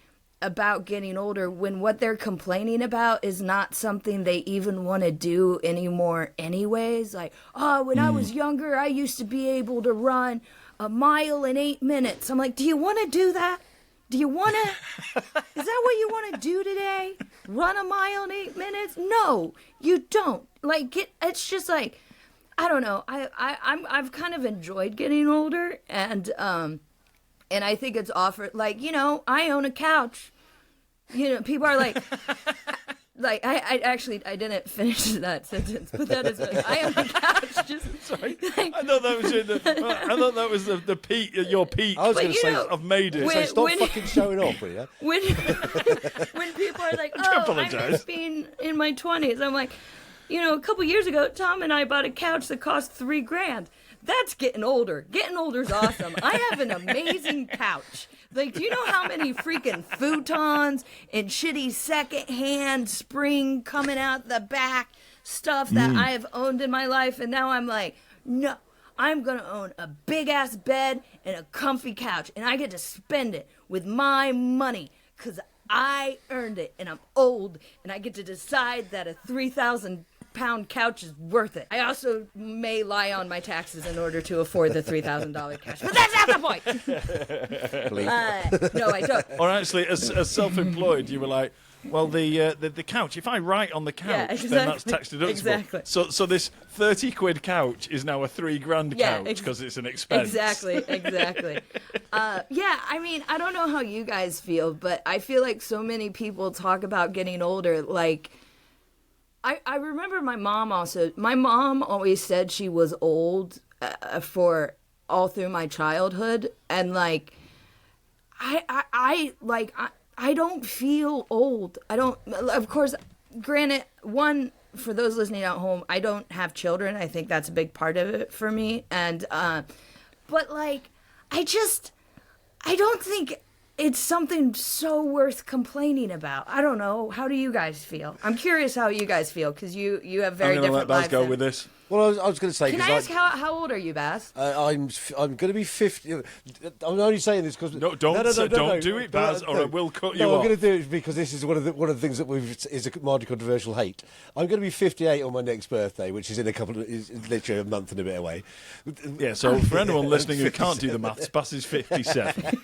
about getting older when what they're complaining about is not something they even want to do anymore anyways. Like, oh, when I was younger, I used to be able to run a mile in 8 minutes. I'm like, do you want to do that? Do you want to? Is that what you want to do today? run a mile in 8 minutes? No, you don't. Like, it's just like, I don't know. I've kind of enjoyed getting older, and I think it's offered, like, you know, I own a couch. You know, people are like, like, I didn't finish that sentence, but that is like, I own a couch. Just Sorry. like, I thought that was the peak, your peak. I was going But to you say, know, I've made it. when- stop fucking showing off, will you? when people are like, oh, I apologise. miss being in my 20s, I'm like, you know, a couple years ago, Tom and I bought a couch that cost $3,000. That's getting older. Getting older's awesome. I have an amazing couch. Like, do you know how many freaking futons and shitty secondhand spring coming out the back stuff that I have owned in my life? And now I'm like, no, I'm going to own a big-ass bed and a comfy couch. And I get to spend it with my money because I earned it. And I'm old. And I get to decide that a 3,000-pound couch is worth it. I also may lie on my taxes in order to afford the $3,000 couch. But that's not the point. No, I don't. Or actually, as self-employed, you were like, well, the couch. If I write on the couch, Yeah, then that's exactly. tax deductible. Exactly. So this 30 quid couch is now a $3,000 Yeah, couch because it's an expense. Exactly. Yeah, I mean, I don't know how you guys feel, but I feel like so many people talk about getting older. Like, I remember my mom always said she was old for all through my childhood. And like, I don't feel old. I don't, of course, granted, for those listening at home, I don't have children. I think that's a big part of it for me. And, but like, I don't think it's something so worth complaining about. I don't know. How do you guys feel? I'm curious how you guys feel, because you have very I'm going to different let Baz lives go than- with this. Well, I was going to say... Can I ask how old are you, Baz? I'm going to be 50. I'm only saying this because No, don't do it, Baz, or I will cut you No, I'm off. going to do it because this is one of the things that is a mildly controversial hate. I'm going to be 58 on my next birthday, which is is literally a month and a bit away. Yeah, so for anyone listening who can't do the maths, Baz is 57.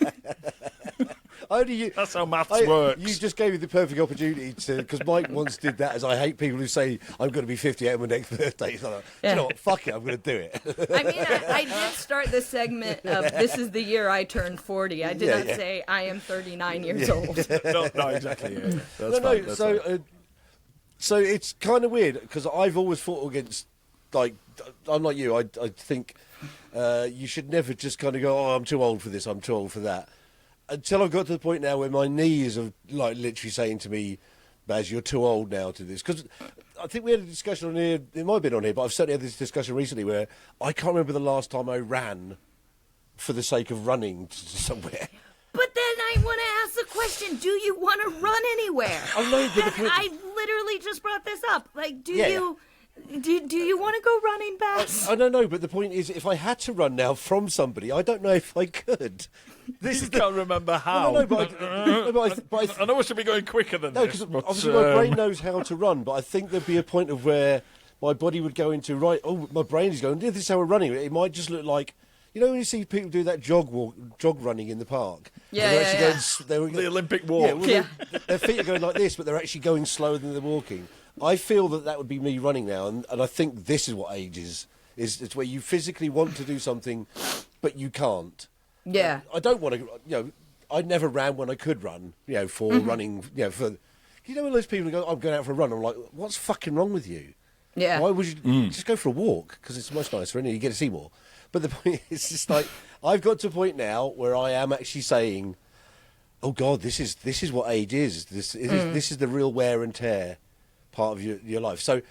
That's how maths works. You just gave me the perfect opportunity to, because Mike once did that, as I hate people who say I'm going to be 58 on my next birthday. So like, you know what? Fuck it, I'm going to do it. I mean, I did start the segment of this is the year I turned 40. I did not say I am 39 years old. No, exactly. Yeah. That's fine. That's fine. So it's kind of weird because I've always fought against, like, I'm like you. I think you should never just kind of go, oh, I'm too old for this, I'm too old for that. Until I've got to the point now where my knees are like literally saying to me, Baz, you're too old now to this. Because I think we had a discussion on here, it might have been on here, but I've certainly had this discussion recently where I can't remember the last time I ran for the sake of running to somewhere. But then I want to ask the question, do you want to run anywhere? Oh, no, but the point- I literally just brought this up. Like, do Yeah. you want to go running, Baz? I don't know, but the point is, if I had to run now from somebody, I don't know if I could. This You is the- can't remember how. No, but I know I should be going quicker than No, this. because but, obviously my brain knows how to run, but I think there'd be a point of where my body would go into, right, oh, my brain is going, this is how we're running. It might just look like, you know when you see people do that jog running in the park? Yeah, They're yeah, actually yeah. going, The Olympic walk. Yeah, well, their feet are going like this, but they're actually going slower than they're walking. I feel that would be me running now, and I think this is what age is. It's where you physically want to do something, but you can't. Yeah. I don't want to, I never ran when I could run, for running, for... You know when those people go, I'm going out for a run, I'm like, what's fucking wrong with you? Yeah. Why would you just go for a walk? Because it's much nicer, and you get to see more. But the point is just like, I've got to a point now where I am actually saying, oh God, this is what age is. This is the real wear and tear part of your life. So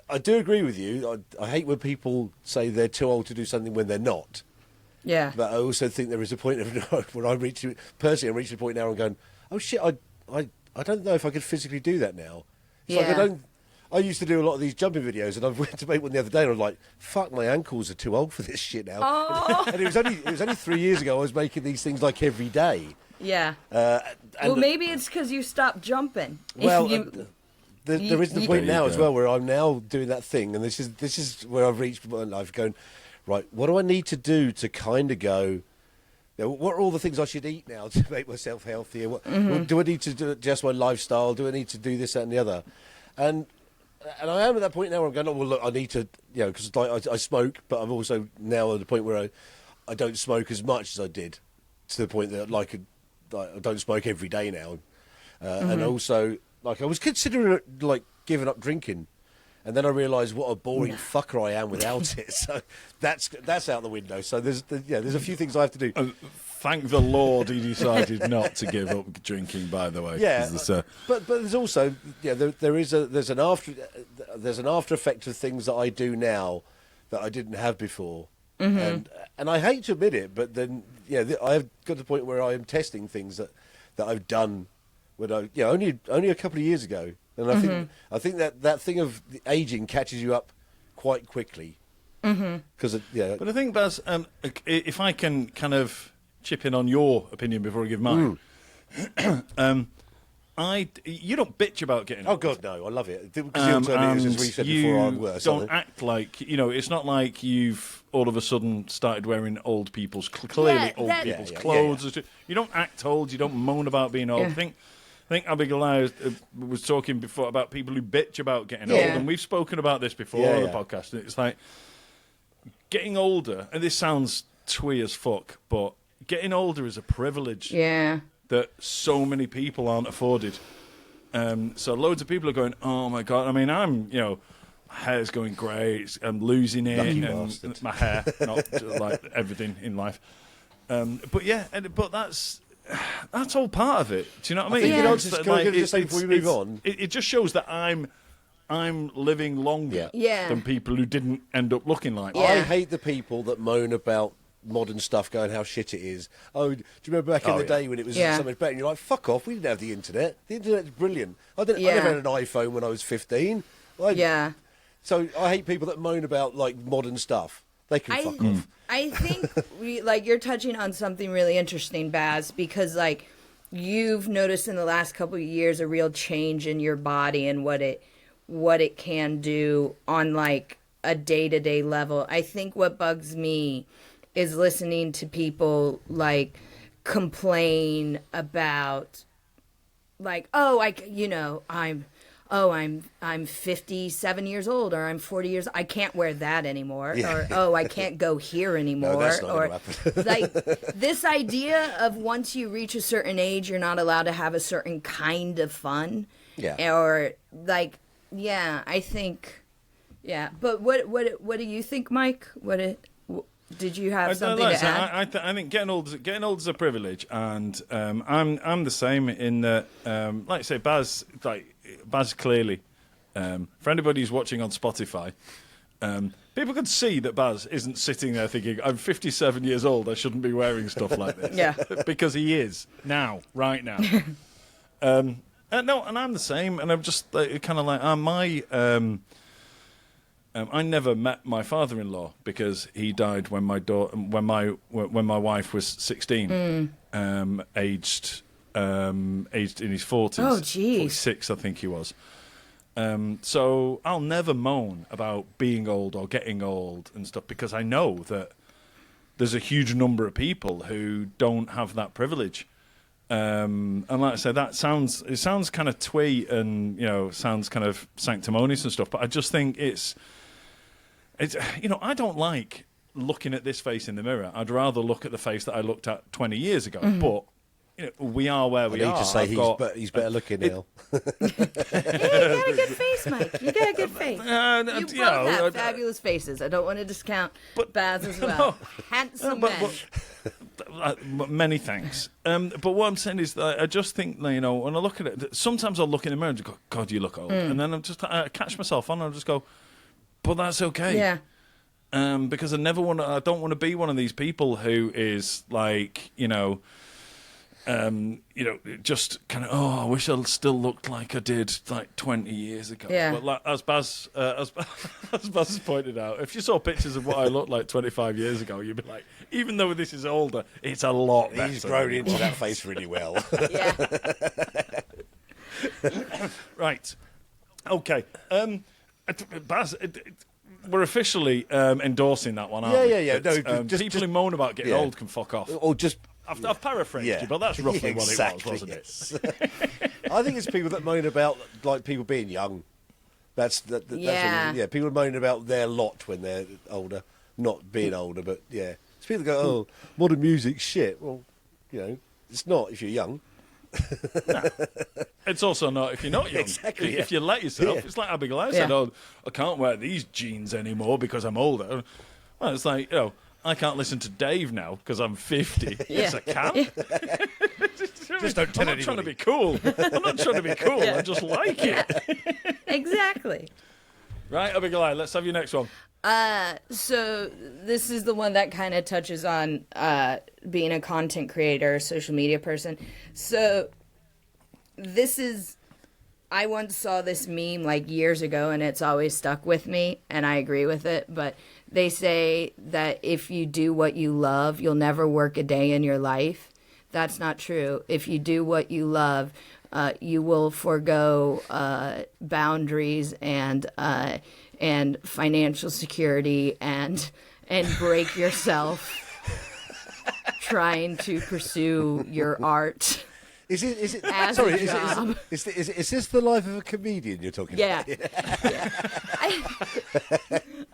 I do agree with you. I hate when people say they're too old to do something when they're not. Yeah. But I also think there is a point of when I'm reaching a point now and going, oh shit, I don't know if I could physically do that now. It's like I used to do a lot of these jumping videos, and I went to make one the other day, and I was like, fuck, my ankles are too old for this shit now. Oh. And it was only 3 years ago I was making these things like every day. Yeah. And Maybe it's because you stopped jumping. Well, you- there is the you- point There now you as go. well where I'm now doing that thing, and this is where I've reached my life going, right, what do I need to do to kind of go, what are all the things I should eat now to make myself healthier? Do I need to adjust my lifestyle? Do I need to do this, that, and the other? And I am at that point now where I'm going, oh, well, look, I need to, because I smoke, but I'm also now at the point where I don't smoke as much as I did, to the point that I don't smoke every day now. And also, I was considering giving up drinking. And then I realised what a boring fucker I am without it. So that's out the window. So there's a few things I have to do. Thank the Lord he decided not to give up drinking. By the way, yeah. But there's also there's an after effect of things that I do now that I didn't have before. And I hate to admit it, but then I've got to the point where I am testing things that I've done when only a couple of years ago. And I think that thing of the aging catches you up quite quickly. Because But I think, Baz, if I can kind of chip in on your opinion before I give mine, you don't bitch about getting oh old. God, no, I love it. Because as we said before, I'm worse. Don't act like it's not like you've all of a sudden started wearing old people's clearly old people's clothes. Yeah. You don't act old. You don't moan about being old. Yeah. I think Abigoliah was talking before about people who bitch about getting old, and we've spoken about this before on the podcast. And it's like getting older, and this sounds twee as fuck, but getting older is a privilege that so many people aren't afforded. So loads of people are going, oh my God, I mean, I'm, my hair's going grey, I'm losing it, and my hair, not like everything in life. But that's all part of it. Do you know what I mean? Before we move on, it just shows that I'm living longer than people who didn't end up looking like me. I hate the people that moan about modern stuff, going how shit it is. Oh, do you remember back in the day when it was so much better? And you're like, fuck off, we didn't have the internet. The internet's brilliant. I never had an iPhone when I was 15. So I hate people that moan about modern stuff. They can fuck off. I think you're touching on something really interesting, Baz, because you've noticed in the last couple of years a real change in your body and what it can do on a day-to-day level. I think what bugs me is listening to people complain about I'm 57 years old, or I'm 40 years old. I can't wear that anymore. Or, I can't go here anymore. No, that's not going to happen. This idea of once you reach a certain age, you're not allowed to have a certain kind of fun. Yeah. Or I think, But what do you think, Mike? Did you have something to add? I think getting old is a privilege, and I'm the same in that, like I say, Baz clearly, for anybody who's watching on Spotify, people can see that Baz isn't sitting there thinking, I'm 57 years old, I shouldn't be wearing stuff like this. Because he is, right now. No, and I'm the same, and I'm just kind of like, I never met my father-in-law because he died when my wife was 16, aged in his 40s. Oh, geez. 46, I think he was. So I'll never moan about being old or getting old and stuff, because I know that there's a huge number of people who don't have that privilege. And like I said, it sounds kind of twee and sounds kind of sanctimonious and stuff, but I just think it's I don't like looking at this face in the mirror. I'd rather look at the face that I looked at 20 years ago. But we are where we are. I need to say he's better looking now. Hey, you got a good face, Mike. You got a good face. You both have fabulous faces. I don't want to discount Baz as well. Handsome man. Many thanks. But what I'm saying is that I just think, when I look at it, sometimes I'll look in the mirror and go, God, you look old. And then I catch myself on and I'll just go, but that's okay. Yeah. Because I don't want to be one of these people who is just kind of, I wish I still looked like I did 20 years ago. Yeah. But as Baz has pointed out, if you saw pictures of what I looked like 25 years ago, you'd be like, even though this is older, it's a lot better. He's grown into that face really well. Yeah. Right. Okay. Baz, we're officially endorsing that one, aren't we? Yeah. No, people who moan about getting old can fuck off. Or just I've paraphrased you, but that's roughly what it was, wasn't it? I think it's people that moan about like people being young. That's what people moan about their lot when they're older, not being older, but yeah. It's people that go, oh, modern music's shit. Well, it's not if you're young. No. It's also not if you're not young. Exactly. If you let yourself, it's like Abigoliah said, oh, I can't wear these jeans anymore because I'm older. Well, it's like, I can't listen to Dave now because I'm 50. Yes, I can. Just don't tell I'm not trying to be cool. I'm not trying to be cool. I just like it. Exactly. Right, Abigoliah, let's have your next one. So this is the one that kind of touches on being a content creator, social media person. So I once saw this meme like years ago, and it's always stuck with me, and I agree with it. But they say that if you do what you love, you'll never work a day in your life. That's not true. If you do what you love, you will forego boundaries and financial security and break yourself trying to pursue your art. Is it? As Sorry, a job. is this the life of a comedian you're talking about? Yeah.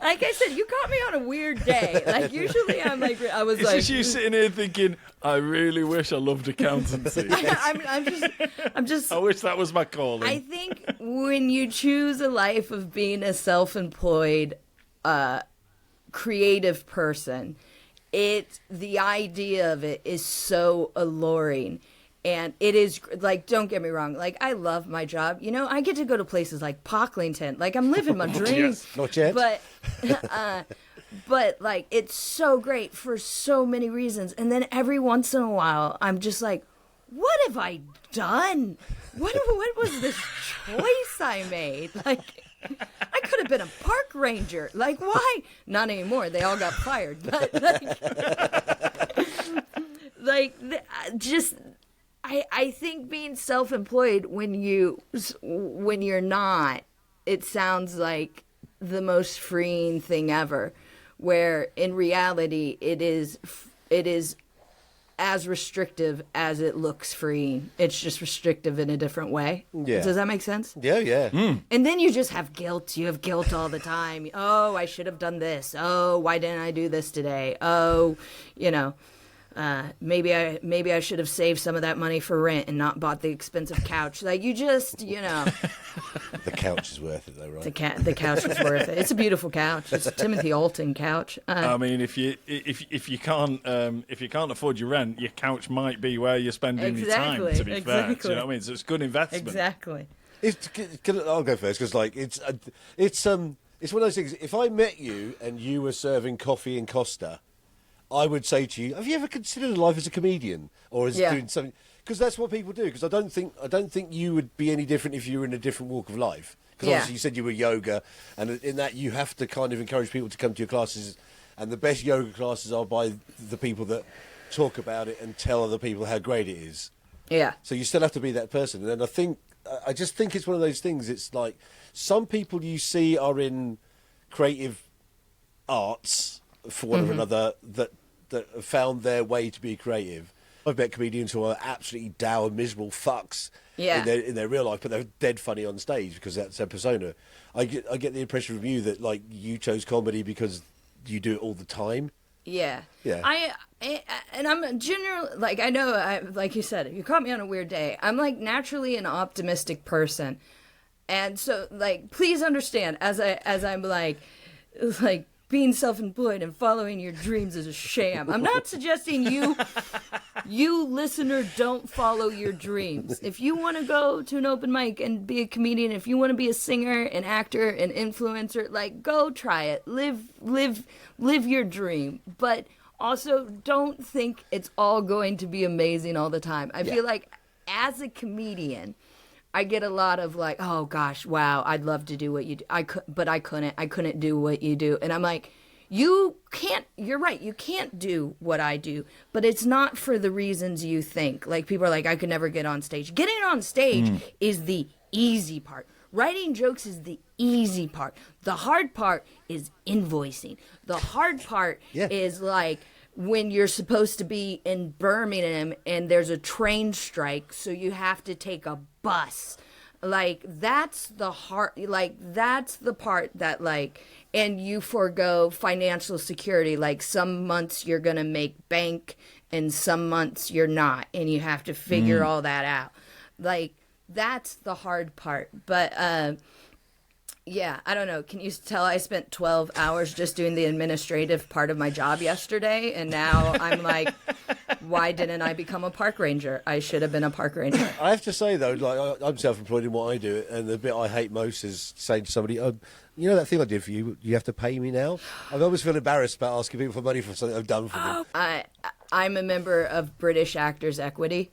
Like I said, you caught me on a weird day. Like usually I'm like, I was Is like, this you sitting here thinking, I really wish I loved accountancy. I'm just. I wish that was my calling. I think when you choose a life of being a self-employed, creative person, the idea of it is so alluring. And it is, like, don't get me wrong, like, I love my job. I get to go to places like Pocklington. Like, I'm living my dreams. Yes, not yet. But, like, it's so great for so many reasons. And then every once in a while, I'm just like, what have I done? What was this choice I made? Like, I could have been a park ranger. Like, why? Not anymore. They all got fired. But, I think being self-employed when you're not, it sounds like the most freeing thing ever, where in reality it is as restrictive as it looks freeing. It's just restrictive in a different way. Yeah. Does that make sense? Yeah. And then you just have guilt. You have guilt all the time. Oh, I should have done this. Oh, why didn't I do this today? Oh, maybe I should have saved some of that money for rent and not bought the expensive couch. Like, you just, The couch is worth it, though, right? The couch is worth it. It's a beautiful couch. It's a Timothy Alton couch. I mean, if you can't afford your rent, your couch might be where you're spending your time. To be fair, do you know what I mean? So it's good investment. Exactly. I'll go first because, like, it's one of those things. If I met you and you were serving coffee in Costa, I would say to you, have you ever considered life as a comedian or as doing something? Because that's what people do. Because I don't think you would be any different if you were in a different walk of life. Because obviously you said you were yoga, and in that you have to kind of encourage people to come to your classes. And the best yoga classes are by the people that talk about it and tell other people how great it is. Yeah. So you still have to be that person. And I just think it's one of those things. It's like some people you see are in creative arts, for one or another, that have found their way to be creative. I've met comedians who are absolutely dour, miserable fucks in their real life, but they're dead funny on stage because that's their persona. I get the impression from you that, like, you chose comedy because you do it all the time. Yeah. Yeah. And I'm generally, like, I know, like you said, you caught me on a weird day. I'm, like, naturally an optimistic person. And so, like, please understand, as I'm, like, being self-employed and following your dreams is a sham. I'm not suggesting you listener, don't follow your dreams. If you want to go to an open mic and be a comedian, if you want to be a singer, an actor, an influencer, like, go try it. Live your dream. But also don't think it's all going to be amazing all the time. I feel like as a comedian, I get a lot of like, oh gosh, wow, I'd love to do what you do. But I couldn't do what you do. And I'm like, you're right, you can't do what I do, but it's not for the reasons you think. Like, people are like, I could never get on stage. Getting on stage is the easy part. Writing jokes is the easy part. The hard part is invoicing. The hard part is like when you're supposed to be in Birmingham and there's a train strike, so you have to take a bus. Like, that's the that's the part that, like, and you forego financial security. Like, some months you're going to make bank and some months you're not, and you have to figure all that out. Like, that's the hard part. But, yeah, I don't know. Can you tell I spent 12 hours just doing the administrative part of my job yesterday? And now I'm like, why didn't I become a park ranger? I should have been a park ranger. I have to say, though, like I'm self-employed in what I do, and the bit I hate most is saying to somebody, you know that thing I did for you, you have to pay me now? I always feel embarrassed about asking people for money for something I've done for them. I'm a member of British Actors Equity,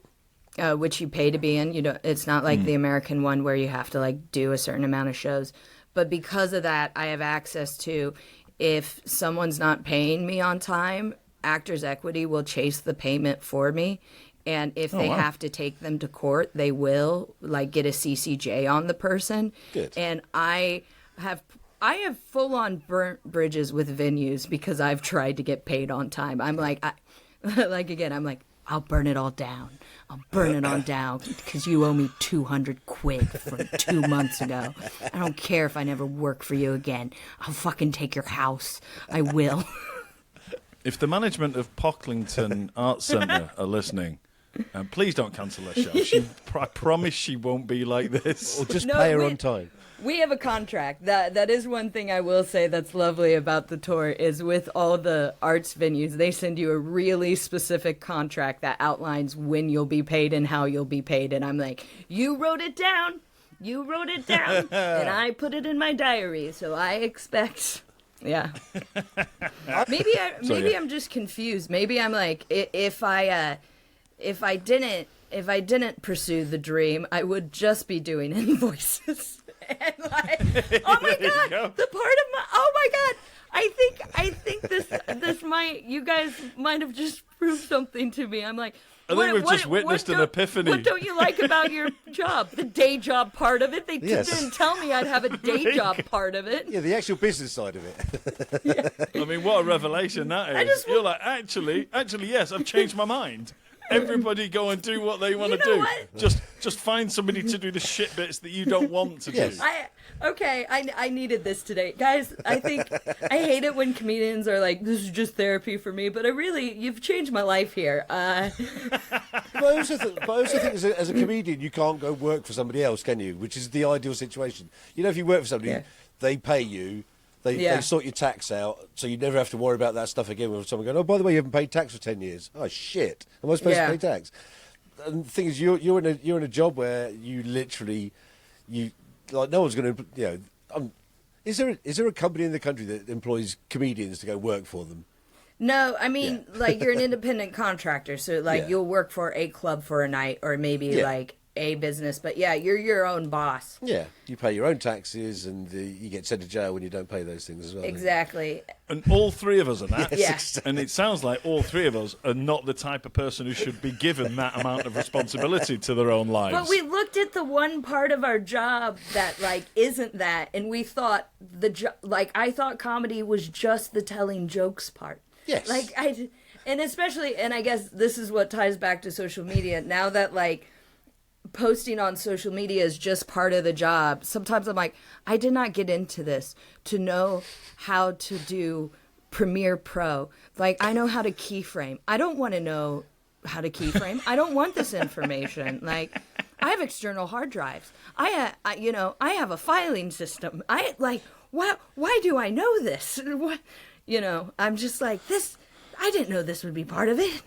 which you pay to be in. You know, it's not like the American one where you have to, like, do a certain amount of shows. But because of that, I have access to, if someone's not paying me on time, Actors Equity will chase the payment for me. And if they have to take them to court, they will, like, get a CCJ on the person. Good. And I have full-on burnt bridges with venues because I've tried to get paid on time. I'm like, I'm like, I'll burn it all down. I'll burn it on down because you owe me 200 quid from 2 months ago. I don't care if I never work for you again. I'll fucking take your house. I will. If the management of Pocklington Arts Centre are listening, please don't cancel her show. I promise she won't be like this. Or just pay her on time. We have a contract. That is one thing I will say that's lovely about the tour is with all the arts venues, they send you a really specific contract that outlines when you'll be paid and how you'll be paid. And I'm like, you wrote it down. And I put it in my diary. So I expect... Yeah. Maybe I'm just confused. Maybe I'm like, if I didn't pursue the dream, I would just be doing invoices. And like, oh my god, the part of my, oh my god, I think this might, you guys might have just proved something to me. I'm like, I think we've just witnessed an epiphany. What don't you like about your job? The day job part of it? They didn't tell me I'd have a day job part of it. Yeah, the actual business side of it. I mean, what a revelation that is. You're like, actually, yes, I've changed my mind. Everybody go and do what they want to do. What? Just find somebody to do the shit bits that you don't want to do. I needed this today. Guys, I think I hate it when comedians are like, this is just therapy for me, but you've changed my life here. But I also think as a comedian, you can't go work for somebody else, can you? Which is the ideal situation. You know, if you work for somebody, they pay you. They sort your tax out, so you never have to worry about that stuff again with someone going, oh, by the way, you haven't paid tax for 10 years. Oh, shit. Am I supposed to pay tax? And the thing is, you're in a job where you literally, like, no one's going to, you know, is there a company in the country that employs comedians to go work for them? No, I mean, like, you're an independent contractor, so, like, you'll work for a club for a night or maybe, like, a business, but you're your own boss. Yeah, you pay your own taxes and you get sent to jail when you don't pay those things as well. Exactly. And all three of us are that. Yes. And it sounds like all three of us are not the type of person who should be given that amount of responsibility to their own lives. But we looked at the one part of our job that, like, isn't that, and we thought I thought comedy was just the telling jokes part. Yes. Like, and especially, and I guess this is what ties back to social media, now that, like, posting on social media is just part of the job. Sometimes I'm like, I did not get into this to know how to do Premiere Pro. Like, I know how to keyframe. I don't want to know how to keyframe. I don't want this information. Like, I have external hard drives. I have a filing system. Why do I know this? What, I'm just like, this, I didn't know this would be part of it.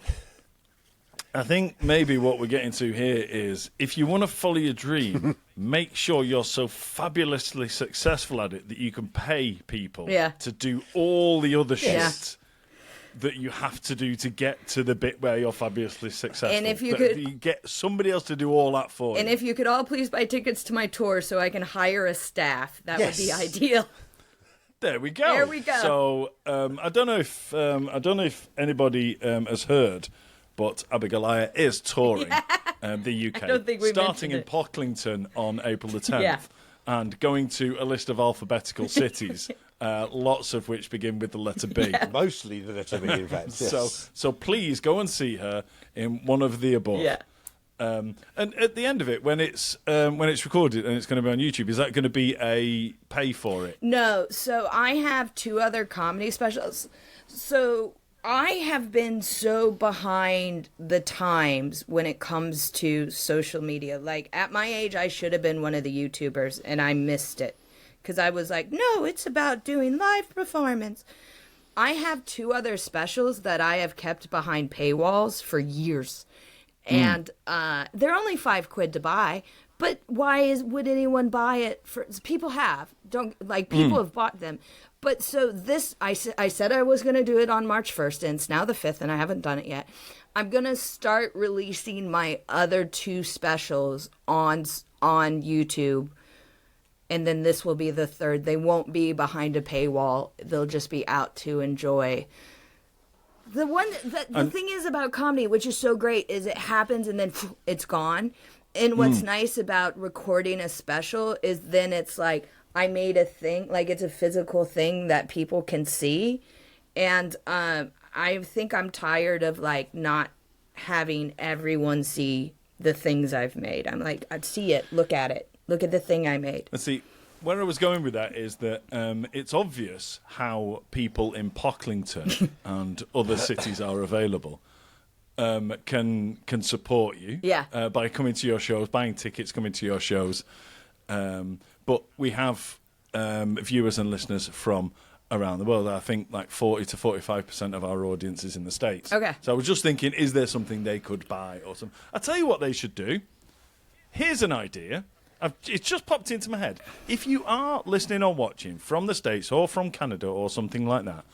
I think maybe what we're getting to here is, if you want to follow your dream, make sure you're so fabulously successful at it that you can pay people to do all the other shit that you have to do to get to the bit where you're fabulously successful. And if you you get somebody else to do all that for you. And if you could all please buy tickets to my tour so I can hire a staff, that would be ideal. There we go. So I don't know if anybody has heard, but Abigoliah is touring the UK, I don't think we starting in mentioned it. Pocklington on April the 10th and going to a list of alphabetical cities lots of which begin with the letter B. Mostly the letter B, in fact. Yes. So please go and see her in one of the above. Yeah. And at the end of it, when it's recorded and it's going to be on YouTube, is that going to be a pay for it? No, so I have 2 other comedy specials. So I have been so behind the times when it comes to social media. Like, at my age, I should have been one of the YouTubers, and I missed it. Because I was like, no, it's about doing live performance. I have 2 other specials that I have kept behind paywalls for years. And they're only £5 to buy, but would anyone buy it? People have people have bought them, but so this I said I was going to do it on March 1st, and it's now the 5th, and I haven't done it yet. I'm gonna start releasing my other 2 specials on YouTube, and then this will be the 3rd. They won't be behind a paywall; they'll just be out to enjoy. The thing is about comedy, which is so great, is it happens and then it's gone. And what's nice about recording a special is then it's like, I made a thing, like it's a physical thing that people can see. And I think I'm tired of like not having everyone see the things I've made. I'm like, I'd see it, look at the thing I made. Let's see. Where I was going with that is that it's obvious how people in Pocklington and other cities are available can support you by coming to your shows, buying tickets, coming to your shows. But we have viewers and listeners from around the world. I think like 40 to 45% of our audience is in the States. Okay. So I was just thinking, is there something they could buy or something? I'll tell you what they should do. Here's an idea. It's just popped into my head. If you are listening or watching from the States or from Canada or something like that,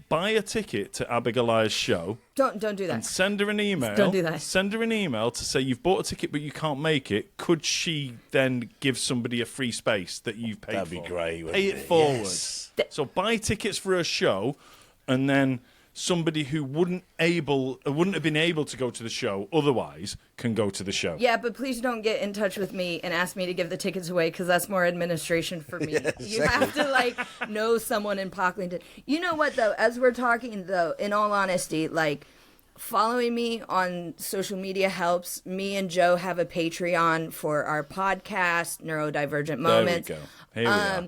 buy a ticket to Abigoliah's show. Don't do that. And send her an email. Don't do that. Send her an email to say you've bought a ticket but you can't make it. Could she then give somebody a free space that you've paid for? That'd be great. Pay it forward. Yes. So buy tickets for a show, and then somebody who wouldn't have been able to go to the show otherwise can go to the show. Yeah, but please don't get in touch with me and ask me to give the tickets away, because that's more administration for me. Yeah, You have to know someone in Pocklington. You know what though? As we're talking though, in all honesty, following me on social media helps. Me and Joe have a Patreon for our podcast, Neurodivergent Moments. There we go. Here we are.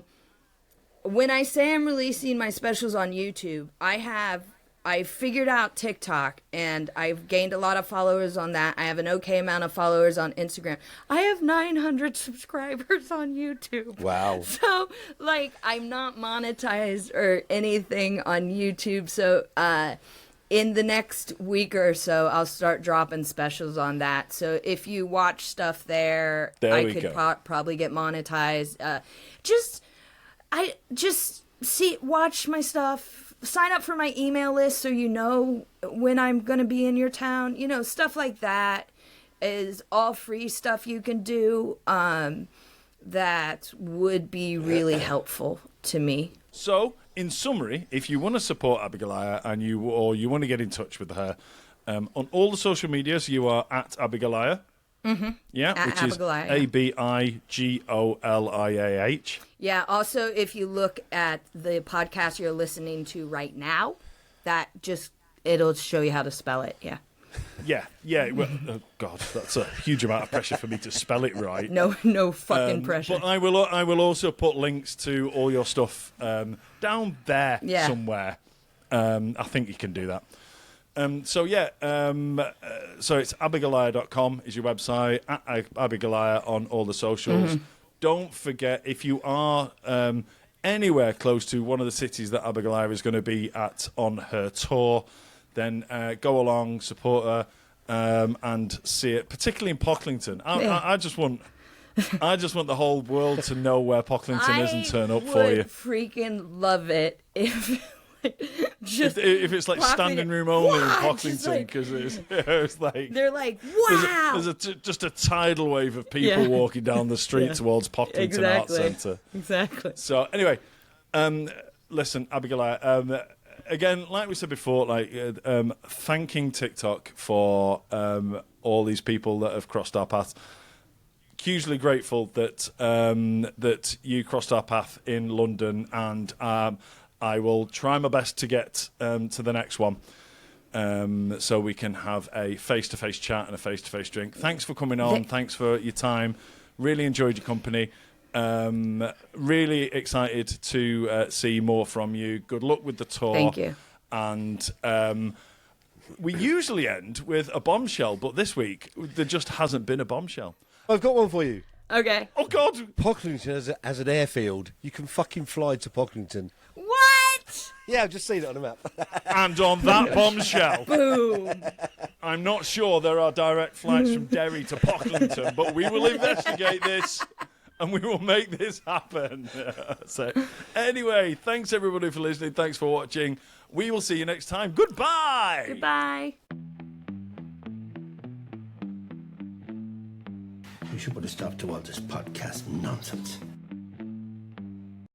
When I say I'm releasing my specials on YouTube, I figured out TikTok, and I've gained a lot of followers on that. I have an okay amount of followers on Instagram. I have 900 subscribers on YouTube. Wow. So, I'm not monetized or anything on YouTube. So, in the next week or so, I'll start dropping specials on that. So, if you watch stuff there I could probably get monetized. Watch my stuff. Sign up for my email list so you know when I'm going to be in your town. Stuff like that is all free stuff you can do that would be really helpful to me. So, in summary, if you want to support Abigoliah and you want to get in touch with her, on all the social medias, you are at Abigoliah. Mm-hmm. Yeah, at which Abigoliah. is Abigoliah. Yeah, also, if you look at the podcast you're listening to right now, it'll show you how to spell it, yeah. Yeah. Well, oh God, that's a huge amount of pressure for me to spell it right. No fucking pressure. But I will also put links to all your stuff down there somewhere. I think you can do that. So it's abigoliah.com is your website, at Abigoliah on all the socials. Mm-hmm. Don't forget, if you are anywhere close to one of the cities that Abigoliah is going to be at on her tour, then go along, support her, and see it, particularly in Pocklington. I just want the whole world to know where Pocklington is and turn up for you. I would freaking love it if if it's like standing room only in Pocklington, because it's like they're like, wow. There's just a tidal wave of people walking down the street towards Pocklington Arts Centre. Exactly. So anyway, listen, Abigoliah. Again, like we said before, thanking TikTok for all these people that have crossed our paths. hugely grateful that that you crossed our path in London, and I will try my best to get to the next one, so we can have a face-to-face chat and a face-to-face drink. Thanks for coming on. Thanks for your time. Really enjoyed your company. Really excited to see more from you. Good luck with the tour. Thank you. And we usually end with a bombshell, but this week there just hasn't been a bombshell. I've got one for you. Okay. Oh, God. Pocklington has an airfield. You can fucking fly to Pocklington. What? Yeah, I've just seen it on the map. And on that bombshell, Boom. I'm not sure there are direct flights from Derry to Pocklington, but we will investigate this and we will make this happen. So, anyway, thanks everybody for listening. Thanks for watching. We will see you next time. Goodbye. Goodbye. You should put a stop to all this podcast nonsense.